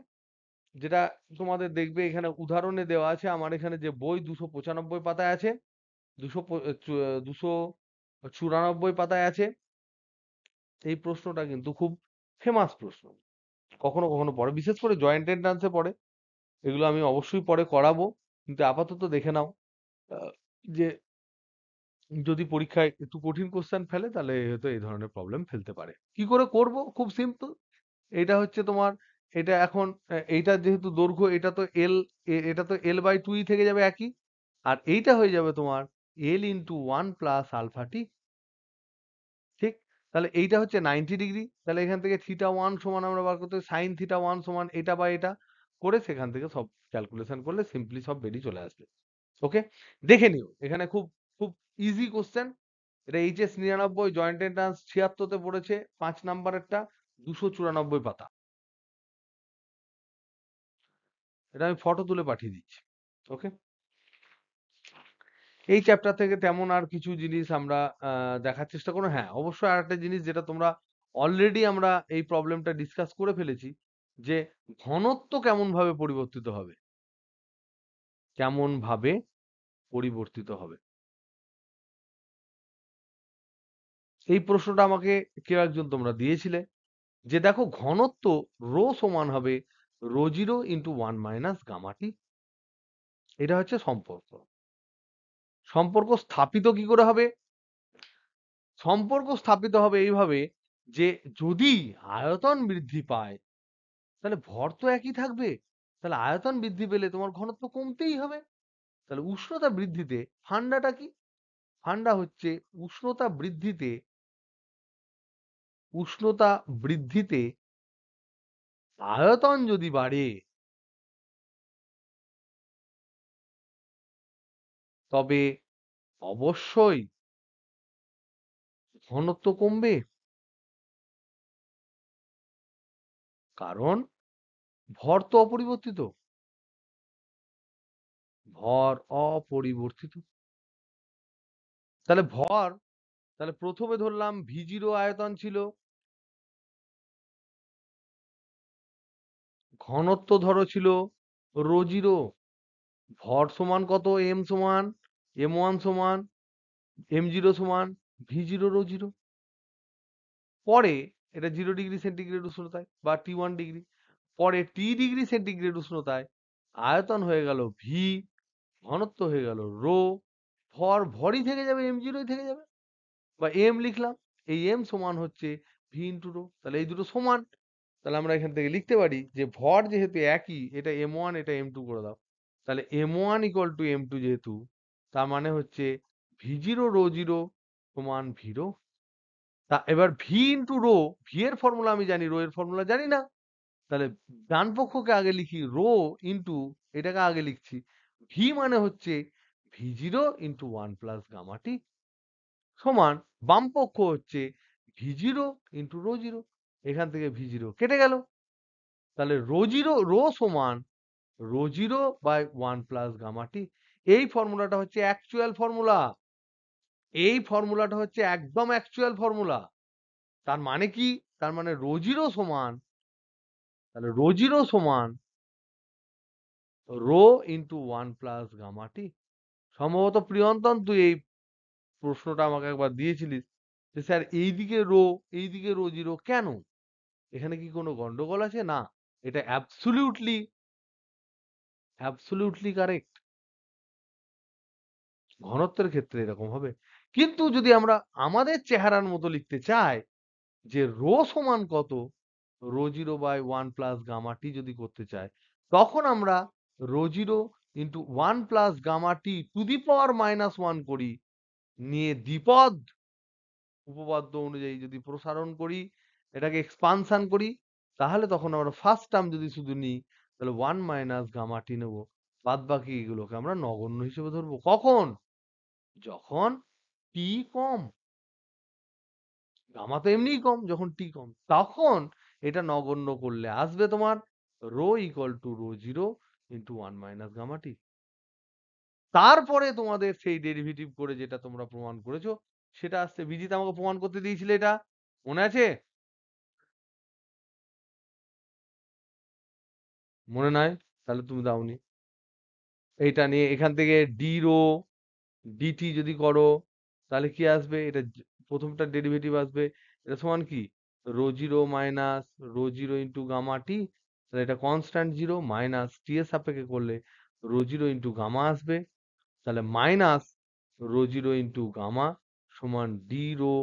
যেটা তোমাদের দেখবে এখানে উদাহরণে দেওয়া আছে, আমার এখানে যে বই 295 পাতায় আছে, 294 পাতায় আছে, এই প্রশ্নটা কিন্তু খুব ফেমাস প্রশ্ন, কখনো কখনো পড়ে, বিশেষ করে জয়েন্ট এন্ট্রান্সে পড়ে। এগুলো আমি অবশ্যই পরে করাবো, কিন্তু আপাতত দেখে নাও যে যদি পরীক্ষায় একটু কঠিন কোশ্চেন ফেলে তাহলে হয়তো এই ধরনের প্রবলেম ফেলতে পারে। কি করে করব? খুব সিম্পল। এটা হচ্ছে তোমার, এটা এখন এইটা যেহেতু দৈর্ঘ্য, এটা তো এল, এটা তো L/2 থেকে যাবে একই, আর এইটা হয়ে যাবে তোমার L/1 প্লাস আলফা টি, ঠিক? তাহলে এইটা হচ্ছে 90 ডিগ্রি, তাহলে এখান থেকে θ1 সমান আমরা বার করতে sin θ1 সমান এটা বা এটা করে সেখান থেকে সব ক্যালকুলেশন করলে সিম্পলি সব বেরিয়ে চলে আসবে। ওকে, দেখে নিও এখানে খুব খুব ইজি কোশ্চেন। এটা এইচএস 99 জয়েন্ট এন্ট্রান্স 76 তে পড়েছে, 5 নাম্বারেরটা, 294 পাতা। এটা আমি ফটো তুলে পাঠিয়ে দিচ্ছি। ওকে, এই চ্যাপ্টার থেকে তেমন আর কিছু জিনিস আমরা দেখার চেষ্টা করো। হ্যাঁ, অবশ্যই আরেকটা জিনিস যেটা তোমরা অলরেডি আমরা এই প্রবলেমটা ডিসকাস করে ফেলেছি, যে ঘনত্ব কেমন ভাবে পরিবর্তিত হবে, কেমন ভাবে পরিবর্তিত হবে। এই প্রশ্নটা আমাকে কেউ একজন তোমরা দিয়েছিলে, যে দেখো ঘনত্ব রো সমান হবে ρ0 ইন্টু 1 মাইনাস গামা টি। এটা হচ্ছে সম্পর্ক। সম্পর্ক স্থাপিত কি করে হবে? সম্পর্ক স্থাপিত হবে এইভাবে, যে যদি আয়তন বৃদ্ধি পায় তাহলে ভর তো একই থাকবে, তাহলে আয়তন বৃদ্ধি পেলে তোমার ঘনত্ব কমতেই হবে। তাহলে উষ্ণতা বৃদ্ধিতে ফান্ডাটা কি? ফান্ডা হচ্ছে উষ্ণতা বৃদ্ধিতে, উষ্ণতা বৃদ্ধিতে আয়তন যদি বাড়ে তবে অবশ্যই ঘনত্ব কমবে, কারণ ভর তো অপরিবর্তিত, ভর অপরিবর্তিত। তাহলে ভর, তাহলে প্রথমে ধরলাম V0 আয়তন ছিল, ঘনত্ব ধরো ছিল ρ0, ভর সমান কত? m সমান m1 সমান m0 সমান V0 ρ0। পরে এটা 0 ডিগ্রি সেন্টিগ্রেড উষ্ণতায় বা T1 ডিগ্রি, পরে T ডিগ্রি সেন্টিগ্রেড উষ্ণতায় আয়তন হয়ে গেল V, ঘনত্ব হয়ে গেল রো, ভর ভরই থেকে যাবে, m0ই থেকে যাবে, বা m লিখলাম, এই m সমান হচ্ছে V ইন্টু রো। তাহলে এই দুটো সমান, তাহলে আমরা এখান থেকে লিখতে পারি যে ভর যেহেতু একই, এটা m1 এটা m2 করে দাও, তাহলে m1 ইকুয়াল টু m2 যেহেতু, তার মানে হচ্ছে V0 ρ0 সমান V0। তা এবার V ইন্টু রো, ভি এর ফর্মুলা আমি জানি, রো এর ফর্মুলা জানি না, তাহলে ডান পক্ষকে আগে লিখি, রো ইন্টু এটাকে আগে লিখছি, ভি মানে হচ্ছে V0 ইন্টু 1 প্লাস গামা টি। সমান বাম পক্ষ হচ্ছে v0 ইন্টু রো জিরো। এখান থেকে v0 কেটে গেল। তাহলে রো সমান rho zero by 1 plus gamma T. এই ফর্মুলাটা হচ্ছে অ্যাকচুয়াল ফর্মুলা। এই ফর্মুলাটা হচ্ছে একদম অ্যাকচুয়াল ফর্মুলা। তার মানে কি? তার মানে রো জিরো সমান, তাহলে রো জিরো সমান rho into 1 plus gamma T. সম্ভবত প্রিয়ন্তন তুই এই প্রশ্নটা আমাকে একবার দিয়েছিলিস যে স্যার এইদিকে রো জিরো কেন? এখানে কি কোনো গন্ডগোল আছে? না, এটা অ্যাবসলিউটলি কারেক্ট। ঘনত্বের ক্ষেত্রে এরকম হবে। কিন্তু যদি আমরা আমাদের চেহারার মতো লিখতে চাই যে রো সমান কত, rho zero by 1 plus gamma T যদি করতে চাই, তখন আমরা rho zero into 1 plus gamma T to the power minus 1 করি, নিয়ে দ্বিপদ উপপাদ্য অনুযায়ী যদি প্রসারণ করি, এটাকে এক্সপানশন করি, তাহলে তখন আমরা ফার্স্ট টার্ম যদি শুধু নিই, তাহলে 1 মাইনাস গামা টি নেব। বাদ বাকি এগুলোকে আমরা নগণ্য হিসেবে ধরবো। কখন? যখন টি কম। গামা তো এমনিই কম যখন টি কম। তখন এটা নগণ্য করলে আসবে তোমার rho equal to rho zero into 1 minus gamma T. তারপরে তোমাদের সেই ডেরিভেটিভ করে যেটা তোমরা প্রমাণ করেছো সেটা আসছে। বিজিত আমাকে প্রমাণ করতে দিয়েছিলে এটা, মনে আছে? মনে নাই? তাহলে তুমি দাওনি। এইটা নিয়ে এখান থেকে ডি রো ডিটি যদি করো, তাহলে কি আসবে? এটা প্রথমটা ডেরিভেটিভ আসবে, এটা সমান কি rho zero minus rho zero into gamma T. তাহলে এটা কনস্ট্যান্ট জিরো মাইনাস টি এর সাপেক্ষে করলে রো জিরো ইন্টু গামা আসবে। তাহলে minus rho zero into gamma সমান ডি রো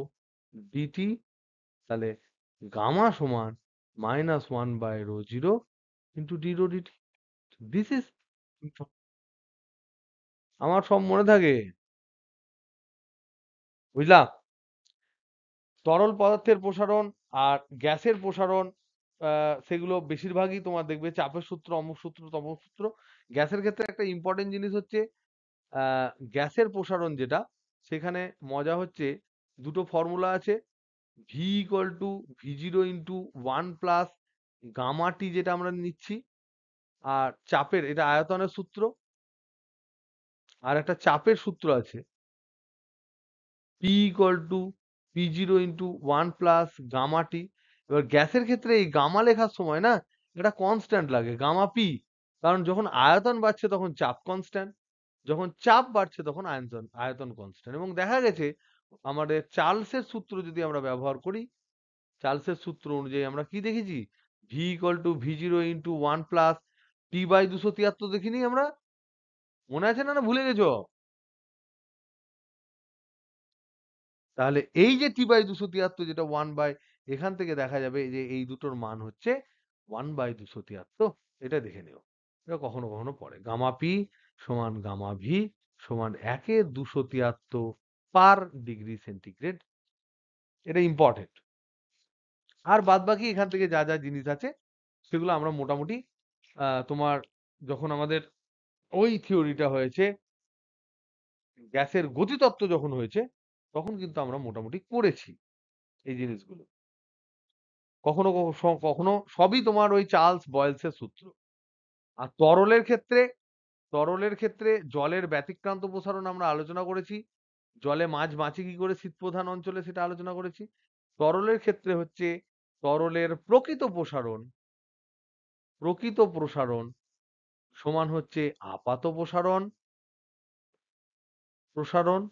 ডিটি। তাহলে গামা সমান minus 1 by rho zero into d rho dT. This is, আমার সব মনে থাকে, বুঝলা? তরল পদার্থের প্রসারণ আর গ্যাসের প্রসারণ, সেগুলো বেশিরভাগই তোমার দেখবে চাপের সূত্র, অমুক সূত্র, তমুক সূত্র। গ্যাসের ক্ষেত্রে একটা ইম্পর্টেন্ট জিনিস হচ্ছে গ্যাসের প্রসারণ যেটা, সেখানে মজা হচ্ছে দুটো ফর্মুলা আছে। V equal to V zero into 1 plus gamma T যেটা আমরা নিচ্ছি, আর চাপের এটা আয়তনের সূত্র, আর একটা চাপের সূত্র আছে P equal to P zero into 1 plus gamma T. এবার গ্যাসের ক্ষেত্রে এই গামা লেখার সময় না এটা কনস্ট্যান্ট লাগে, গামা পি। কারণ যখন আয়তন বাড়ছে তখন চাপ কনস্ট্যান্ট, যখন চাপ বাড়ছে তখন আয়তন আয়তন কনস্ট্যান্ট। এবং দেখা গেছে আমাদের চার্লসের সূত্র যদি আমরা ব্যবহার করি, চার্লসের সূত্র অনুযায়ী আমরা কি দেখেছি? V equal to V zero into 1 plus T by 273 দেখিনি আমরা? মনে আছে না, না ভুলে গেছো? তাহলে এই যে টি বাই 273 যেটা 1 বাই, এখান থেকে দেখা যাবে যে এই দুটোর মান হচ্ছে 1 বাই 273। এটা দেখে নিও, এটা কখনো কখনো পড়ে। গামা পি সমান গামা ভি সমান 1/273 পার ডিগ্রি সেন্টিগ্রেড। এটা ইম্পর্টেন্ট। আর বাদ বাকি এখান থেকে যা যা জিনিস আছে সেগুলো আমরা মোটামুটি তোমার যখন আমাদের ওই থিওরিটা হয়েছে, গ্যাসের গতিতত্ত্ব যখন হয়েছে, তখন কিন্তু আমরা মোটামুটি করেছি এই জিনিসগুলো। কখনো কখনো সবই তোমার ওই চার্লস বয়েলসের সূত্র। আর তরলের ক্ষেত্রে জলের ব্যতিক্রান্ত প্রসারণ আমরা আলোচনা করেছি। জলে মাছ বাঁচে কি করে শীত প্রধান অঞ্চলে, সেটা আলোচনা করেছি। তরলের ক্ষেত্রে হচ্ছে তরলের প্রকৃত প্রসারণ সমান হচ্ছে আপাত প্রসারণ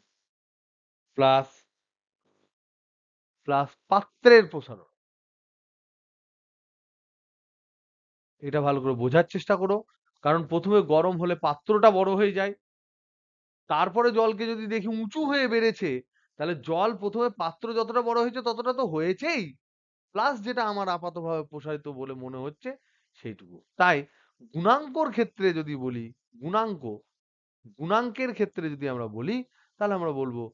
প্লাস পাত্রের প্রসারণ। এটা ভালো করে বোঝার চেষ্টা করো, কারণ প্রথমে গরম হলে পাত্রটা বড় হয়ে যায়, তারপরে জলকে যদি দেখি উঁচু হয়ে বেড়েছে, তাহলে জল প্রথমে পাত্র যতটা বড় হয়েছে ততটা তো হয়েছেই, প্লাস যেটা আমার আপাতভাবে প্রসারিত বলে মনে হচ্ছে সেইটুকু। তাই গুণাঙ্কর ক্ষেত্রে যদি বলি, গুণাঙ্ক গুণাঙ্কের ক্ষেত্রে যদি আমরা বলি, তাহলে আমরা বলবো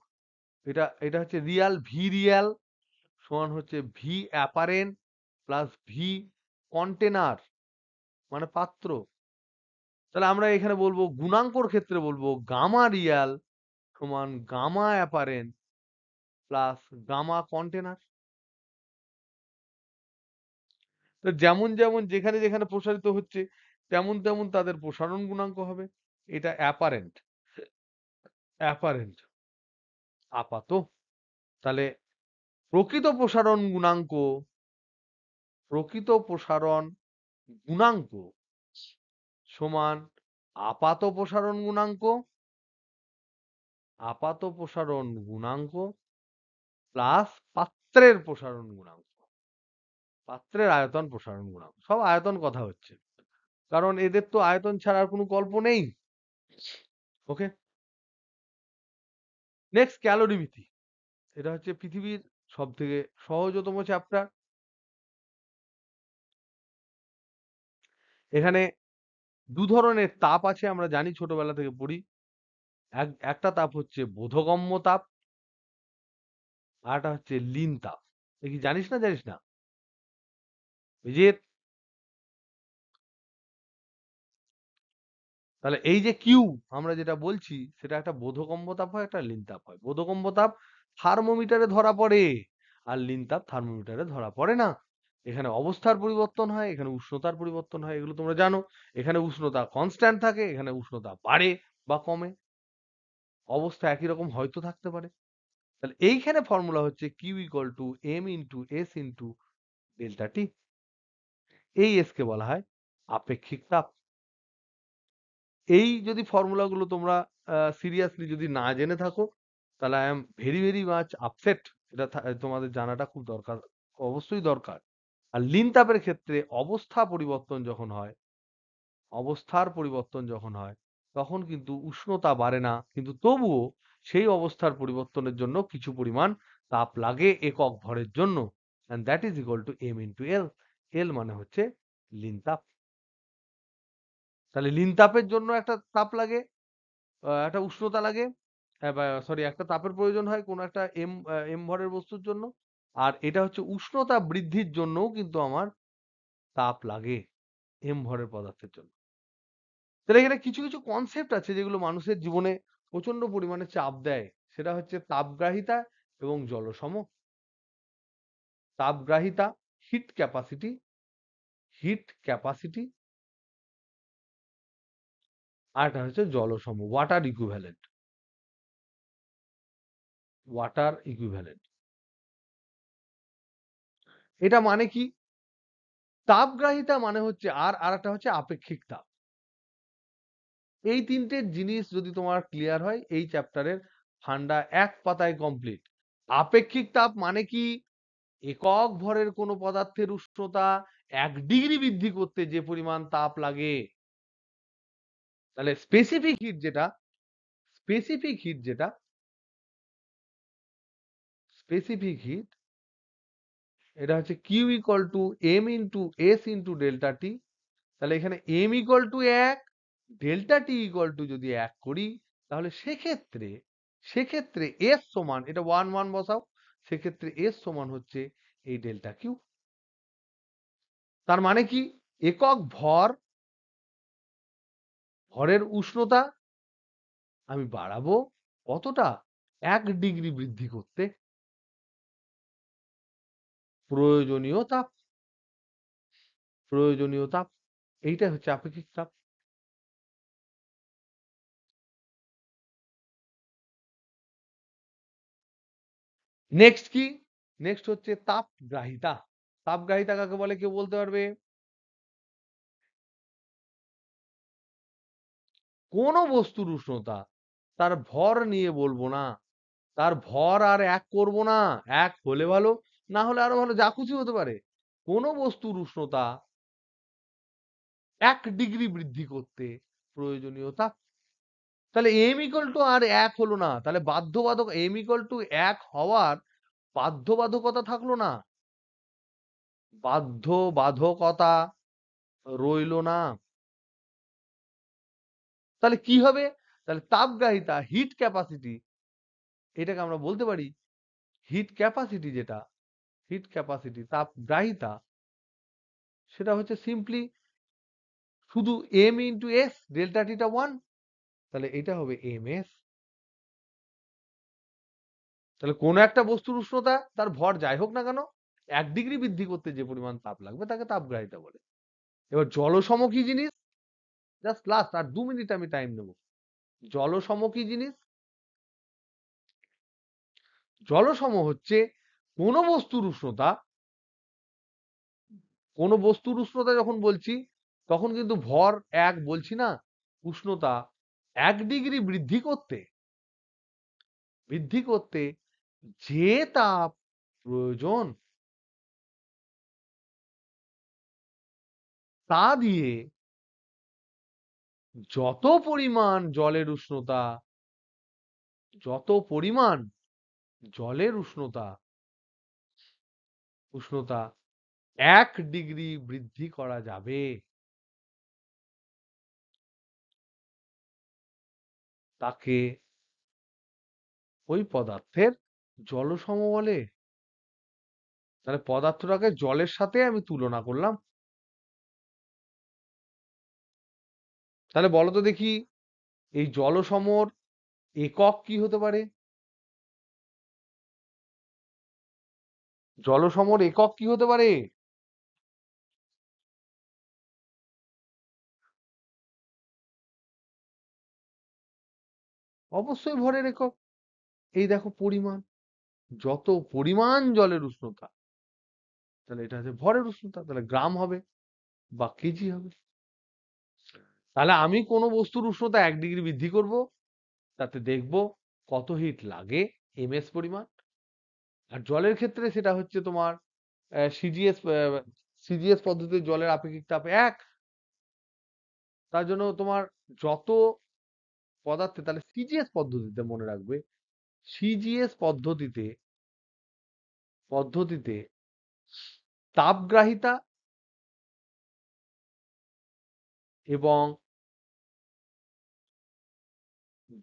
এটা হচ্ছে রিয়াল সমান হচ্ছে V apparent plus V container মানে পাত্র। তাহলে আমরা এখানে বলবো গুণাঙ্কর ক্ষেত্রে বলবো গামা রিয়াল সমান gamma apparent plus gamma container. তো যেমন যেমন যেখানে যেখানে প্রসারিত হচ্ছে তেমন তেমন তাদের প্রসারণ গুণাঙ্ক হবে। এটা অ্যাপারেন্ট। অ্যাপারেন্ট আপাত। তাহলে প্রকৃত প্রসারণ গুণাঙ্ক, প্রকৃত প্রসারণ গুণাঙ্ক সমান আপাত প্রসারণ গুণাঙ্ক, আপাত প্রসারণ গুণাঙ্ক প্লাস পাত্রের প্রসারণ গুণাঙ্ক, পাত্রের আয়তন প্রসারণ গুণাঙ্ক। সব আয়তন কথা হচ্ছে, কারণ এদের তো আয়তন ছাড়া আর কোনো গল্প নেই। ওকে, নেক্সট ক্যালোরিমিতি। এটা হচ্ছে পৃথিবীর সব থেকে সহজতম চ্যাপ্টার। এখানে দু ধরনের তাপ আছে, আমরা জানি ছোটবেলা থেকে পড়ি। একটা তাপ হচ্ছে বোধগম্য তাপ, আর একটা হচ্ছে লীন তাপ। এ কি জানিস না জানিস না? এই যে তাহলে এই যে কিউ আমরা যেটা বলছি সেটা একটা বোধগম্য তাপ হয়, একটা লীন তাপ হয়। বোধগম্য তাপ থার্মোমিটারে ধরা পড়ে, আর লীন তাপ থার্মোমিটারে ধরা পড়ে না। এখানে অবস্থার পরিবর্তন হয়, এখানে উষ্ণতার পরিবর্তন হয়, এগুলো তোমরা জানো। এখানে উষ্ণতা কনস্ট্যান্ট থাকে, এখানে উষ্ণতা বাড়ে বা কমে, অবস্থা একই রকম হয়তো থাকতে পারে। তাহলে এইখানে ফর্মুলা হচ্ছে Q equal to M into S into delta T. এই এস কে বলা হয় আপেক্ষিক তাপ। এই যদি ফর্মুলাগুলো তোমরা সিরিয়াসলি যদি না জেনে থাকো, তাহলে I am very very much upset. এটা তোমাদের জানাটা খুব দরকার, অবশ্যই দরকার। আর লিন তাপের ক্ষেত্রে অবস্থা পরিবর্তন যখন হয়, অবস্থার পরিবর্তন যখন হয়, তখন কিন্তু উষ্ণতা বাড়ে না, কিন্তু তবুও সেই অবস্থার পরিবর্তনের জন্য কিছু পরিমাণ তাপ লাগে একক ভরের জন্য, and that is equal to m into l। l মানে হচ্ছে লিন তাপ। তাহলে লিন তাপের জন্য একটা তাপ লাগে, একটা উষ্ণতা লাগে, সরি একটা তাপের প্রয়োজন হয় কোনো একটা এম ভরের বস্তুর জন্য। আর এটা হচ্ছে উষ্ণতা বৃদ্ধির জন্যও কিন্তু আমার তাপ লাগে এম ভরের পদার্থের জন্য। তাহলে এখানে কিছু কিছু কনসেপ্ট আছে যেগুলো মানুষের জীবনে প্রচন্ড পরিমাণে চাপ দেয়। সেটা হচ্ছে তাপগ্রাহিতা এবং জলসম। তাপগ্রাহিতা হিট ক্যাপাসিটি, হিট ক্যাপাসিটি, আর এটা হচ্ছে জলসম ওয়াটার ইকুইভ্যালেন্ট, ওয়াটার ইকুইভ্যালেন্ট। এটা মানে কি? তাপগ্রাহিতা মানে হচ্ছে আর একটা হচ্ছে আপেক্ষিক তাপ। এই তিনটে জিনিস যদি তোমার ক্লিয়ার হয়, এই চ্যাপ্টারের ফান্ডা এক পাতায় কমপ্লিট। আপেক্ষিক তাপ মানে কি? একক ভরের কোনো পদার্থের উষ্ণতা 1 ডিগ্রি বৃদ্ধি করতে যে পরিমাণ তাপ লাগে। তাহলে স্পেসিফিক হিট যেটা, স্পেসিফিক হিট যেটা, স্পেসিফিক হিট, এটা হচ্ছে Q equal to M into S into delta T. তাহলে এখানে M equal to 1, delta T equal to যদি 1 করি, তাহলে সেক্ষেত্রে সেক্ষেত্রে এস সমান, এটা 1 1 বসাও, সেক্ষেত্রে এস সমান হচ্ছে এই ডেল্টা কিউ। তার মানে কি? একক ভর, ভরের উষ্ণতা আমি বাড়াবো কতটা? 1 ডিগ্রি বৃদ্ধি করতে প্রয়োজনীয় তাপ, প্রয়োজনীয় তাপ। এইটা হচ্ছে আপেক্ষিক তাপ। নেক্সট কি? নেক্সট হচ্ছে তাপগ্রাহিতা। তাপগ্রাহিতা কাকে বলে কেউ বলতে পারবে? কোন বস্তুর উষ্ণতা তার ভর নিয়ে বলবো না, তার ভর আর 1 করব না। 1 হলে ভালো, না হলে আরো ভালো, যা খুশি হতে পারে। কোন বস্তুর উষ্ণতা 1 ডিগ্রি বৃদ্ধি করতে প্রয়োজনীয় তাপ। তাহলে m ইকুয়াল টু আর 1 হলো না, তাহলে বাধ্যবাধক m ইকুয়াল টু 1 হওয়ার বাধ্যবাধকতা থাকলো না, বাধ্যবাধকতা রইলো না। তাহলে কি হবে? তাহলে তাপগ্রাহিতা হিট ক্যাপাসিটি, এটাকে আমরা বলতে পারি হিট ক্যাপাসিটি, যেটা হিট ক্যাপাসিটি তাপগ্রাহিতা, সেটা হচ্ছে সিম্পলি শুধু m ইন্টু এস, ডেল্টা টিটা 1, তাহলে এটা হবে ms। তাহলে কোনো একটা বস্তুর উষ্ণতা তার ভর যাই হোক না কেন 1 ডিগ্রি বৃদ্ধি করতে যে পরিমাণ তাপ লাগবে তাকে তাপগ্রাহিতা বলে। এবার জলসম কি জিনিস? জাস্ট লাস্ট আর 2 মিনিট আমি টাইম নেব। জলসম কি জিনিস? জলসম হচ্ছে কোনো বস্তুর উষ্ণতা, কোনো বস্তুর উষ্ণতা যখন বলছি তখন কিন্তু ভর 1 বলছি না, উষ্ণতা 1 ডিগ্রি বৃদ্ধি করতে যে তাপ প্রয়োজন তা দিয়ে যত পরিমাণ জলের উষ্ণতা যত পরিমাণ জলের উষ্ণতা 1 ডিগ্রি বৃদ্ধি করা যাবে তাকে ওই পদার্থের জলসম বলে। তাহলে পদার্থটাকে জলের সাথে আমি তুলনা করলাম। তাহলে বলো তো দেখি এই জলসমর একক কি হতে পারে? জলসমর একক কি হতে পারে? অবশ্যই ভরের একক। এই দেখো পরিমাণ, যত পরিমাণ জলের উষ্ণতা তাহলে এটা হচ্ছে ভরের উষ্ণতা, তাহলে গ্রাম হবে বা কেজি হবে। তাহলে আমি কোনো বস্তুর উষ্ণতা 1 ডিগ্রি বৃদ্ধি করব, তাতে দেখব কত হিট লাগে এমএস পরিমাণ। আর জলের ক্ষেত্রে সেটা হচ্ছে তোমার সিজিএস সিজিএস পদ্ধতির জলের আপেক্ষিক তাপ 1। তার জন্য তোমার যত পদার্থে, তাহলে সিজিএস পদ্ধতিতে মনে রাখবে, সিজিএস পদ্ধতিতে তাপগ্রাহিতা এবং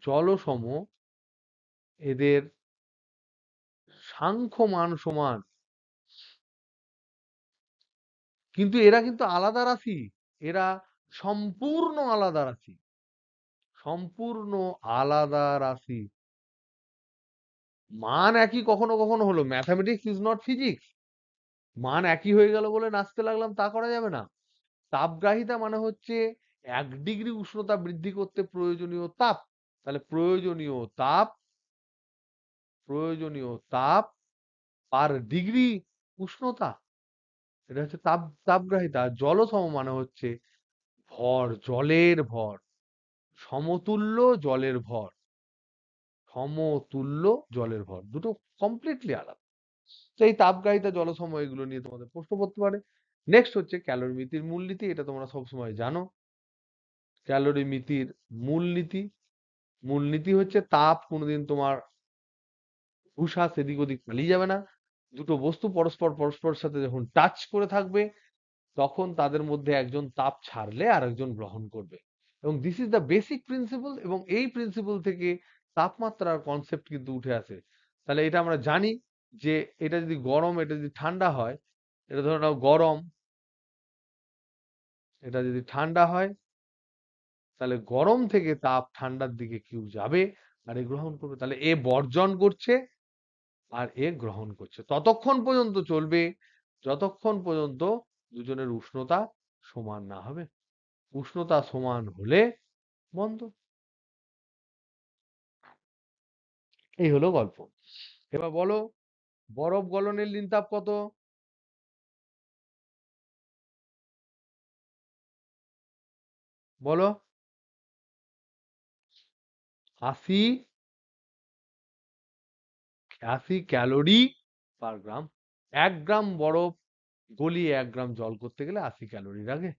জলসম এদের সাংখ্য মান সমান, কিন্তু এরা কিন্তু আলাদা রাশি, এরা সম্পূর্ণ আলাদা রাশি, সম্পূর্ণ আলাদা রাশি। মান একই কখনো কখনো হলো, ম্যাথামেটিক্স ইজ নট ফিজিক্স। মান একই হয়ে গেল বলে নাচতে লাগলাম তা করা যাবে না। তাপগ্রাহিতা মানে হচ্ছে 1 ডিগ্রি উষ্ণতা বৃদ্ধি করতে প্রয়োজনীয় তাপ। তাহলে প্রয়োজনীয় তাপ পার ডিগ্রি উষ্ণতা, এটা হচ্ছে তাপগ্রাহিতা। জলসম মানে হচ্ছে জলের ভর, সমতুল্য জলের ভর, সমতুল্য জলের ভর দুটো কমপ্লিটলি আলাদা। তো এই তাপগ্রাহিতা জলসম এগুলো নিয়ে তোমাদের প্রশ্ন করতে পারে। নেক্সট হচ্ছে ক্যালোরিমিতির মূলনীতি, এটা তোমরা সবসময় জানো। ক্যালোরিমিতির মূলনীতি, মূলনীতি হচ্ছে তাপ কোনোদিন তোমার হুশাস এদিক ওদিক পালিয়ে যাবে না। দুটো বস্তু পরস্পরের সাথে যখন টাচ করে থাকবে তখন তাদের মধ্যে একজন তাপ ছাড়লে আরেকজন গ্রহণ করবে, এবং this is the basic principle. এবং এই প্রিন্সিপল থেকে তাপমাত্রার কনসেপ্ট কিন্তু উঠে আসে। তাহলে এটা আমরা জানি যে এটা যদি গরম, এটা যদি ঠান্ডা হয়, এটা ধরে নাও গরম, এটা যদি ঠান্ডা হয় তাহলে গরম থেকে তাপ ঠান্ডার দিকে কেউ যাবে আর এ গ্রহণ করবে। তাহলে এ বর্জন করছে আর এ গ্রহণ করছে, ততক্ষণ পর্যন্ত চলবে যতক্ষণ পর্যন্ত দুজনের উষ্ণতা সমান না হবে। উষ্ণতা সমান হলে বন্ধ। এই হলো গল্প। এবার বলো বরফ গলনের লিনতাপ কত? বলো। 80 ক্যালোরি পার গ্রাম। 1 গ্রাম বরফ গলিয়ে 1 গ্রাম জল করতে গেলে 80 ক্যালোরি লাগে।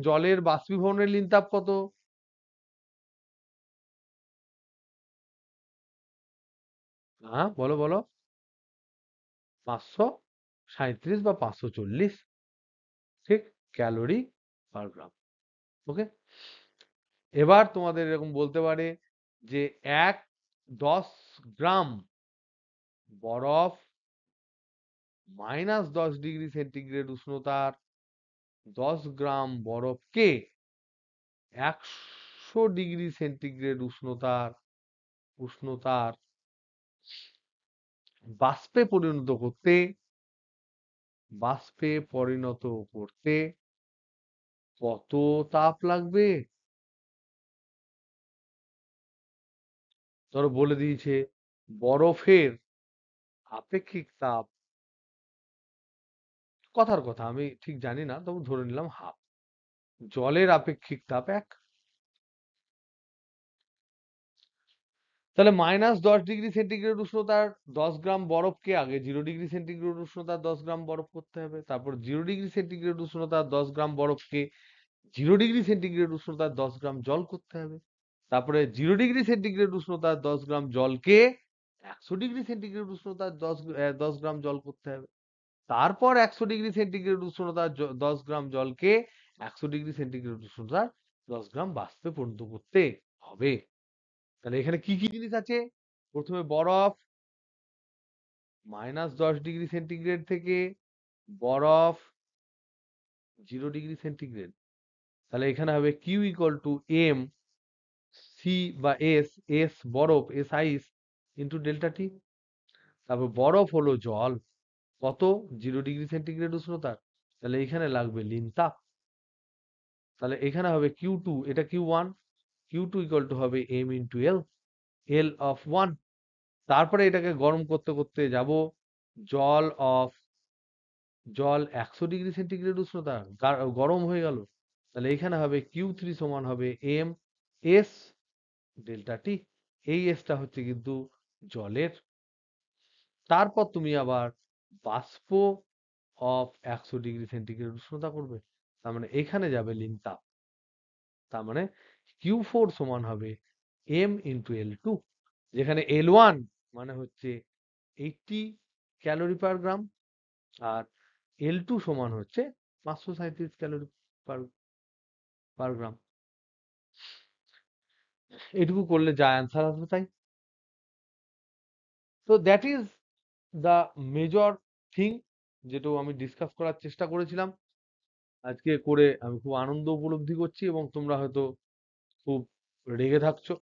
জলের বাষ্পীভবনের লিনতাপ কত? হ্যাঁ বলো বলো। 537 বা 540, ঠিক, ক্যালোরি পার গ্রাম। ওকে। এবার তোমাদের এরকম বলতে পারে যে 10 গ্রাম বরফ -10 ডিগ্রি সেন্টিগ্রেড উষ্ণতার 10 গ্রাম বরফকে 100 ডিগ্রি সেন্টিগ্রেড উষ্ণতার বাষ্পে পরিণত করতে বাষ্পে পরিণত করতে কত তাপ লাগবে? ধরো বলে দিয়েছে বরফের আপেক্ষিক তাপ, কথার কথা আমি ঠিক জানি না, তবু ধরে নিলাম হাফ। জলের আপেক্ষিক তাপ 1। তাহলে -10 ডিগ্রি সেন্টিগ্রেড উষ্ণতার 10 গ্রাম বরফকে আগে 0 ডিগ্রি সেন্টিগ্রেড উষ্ণতার 10 গ্রাম বরফ করতে হবে, তারপর 0 ডিগ্রি সেন্টিগ্রেড উষ্ণতার 10 গ্রাম বরফকে 0 ডিগ্রি সেন্টিগ্রেড উষ্ণতার 10 গ্রাম জল করতে হবে, তারপরে 0 ডিগ্রি সেন্টিগ্রেড উষ্ণতার 10 গ্রাম জলকে 100 ডিগ্রি সেন্টিগ্রেড উষ্ণতার 10 গ্রাম জল করতে হবে, তারপর 100 ডিগ্রি সেন্টিগ্রেড উষ্ণতার 10 গ্রাম জলকে 100 ডিগ্রি সেন্টিগ্রেড উষ্ণতার 10 গ্রাম বাষ্পে পরিণত করতে হবে। তাহলে এখানে কি কি জিনিস আছে? প্রথমে বরফ, -10 ডিগ্রি সেন্টিগ্রেড থেকে বরফ 0 ডিগ্রি সেন্টিগ্রেড। তাহলে এখানে হবে Q equal to M C বা এস, এস বরফ, S ice into delta T. তারপর বরফ হলো জল, কত? 0 ডিগ্রি সেন্টিগ্রেড উষ্ণতার। তাহলে এখানে লাগবে লিন তাপ। তাহলে এখানে হবে কিউ টু, এটা Q one, Q two equal to হবে M into L, L of one. তারপরে এটাকে গরম করতে করতে যাব, জল অফ জল 100 ডিগ্রি সেন্টিগ্রেড উষ্ণতা গরম হয়ে গেল। তাহলে এখানে হবে কিউ থ্রি সমান হবে এম এস ডেল্টা টি। এই এসটা হচ্ছে কিন্তু জলের। তারপর তুমি আবার বাষ্প অফ 100 ডিগ্রি সেন্টিগ্রেড উষ্ণতা করবে, তার মানে এখানে যাবে লিন তাপ। তার মানে কিউ ফোর সমান হবে এম ইন্টু এল টু, যেখানে এল ওয়ান মানে হচ্ছে 80 ক্যালোরি পার গ্রাম, আর এল টু সমান হচ্ছে 537 ক্যালোরি পার পার গ্রাম। এটুকু করলে যা অ্যান্সার আসবে তাই। তো that is the major thing, যেটা আমি ডিসকাস করার চেষ্টা করেছিলাম আজকে করে। আমি খুব আনন্দ উপলব্ধি করছি এবং তোমরা হয়তো খুব রেগে থাকছো।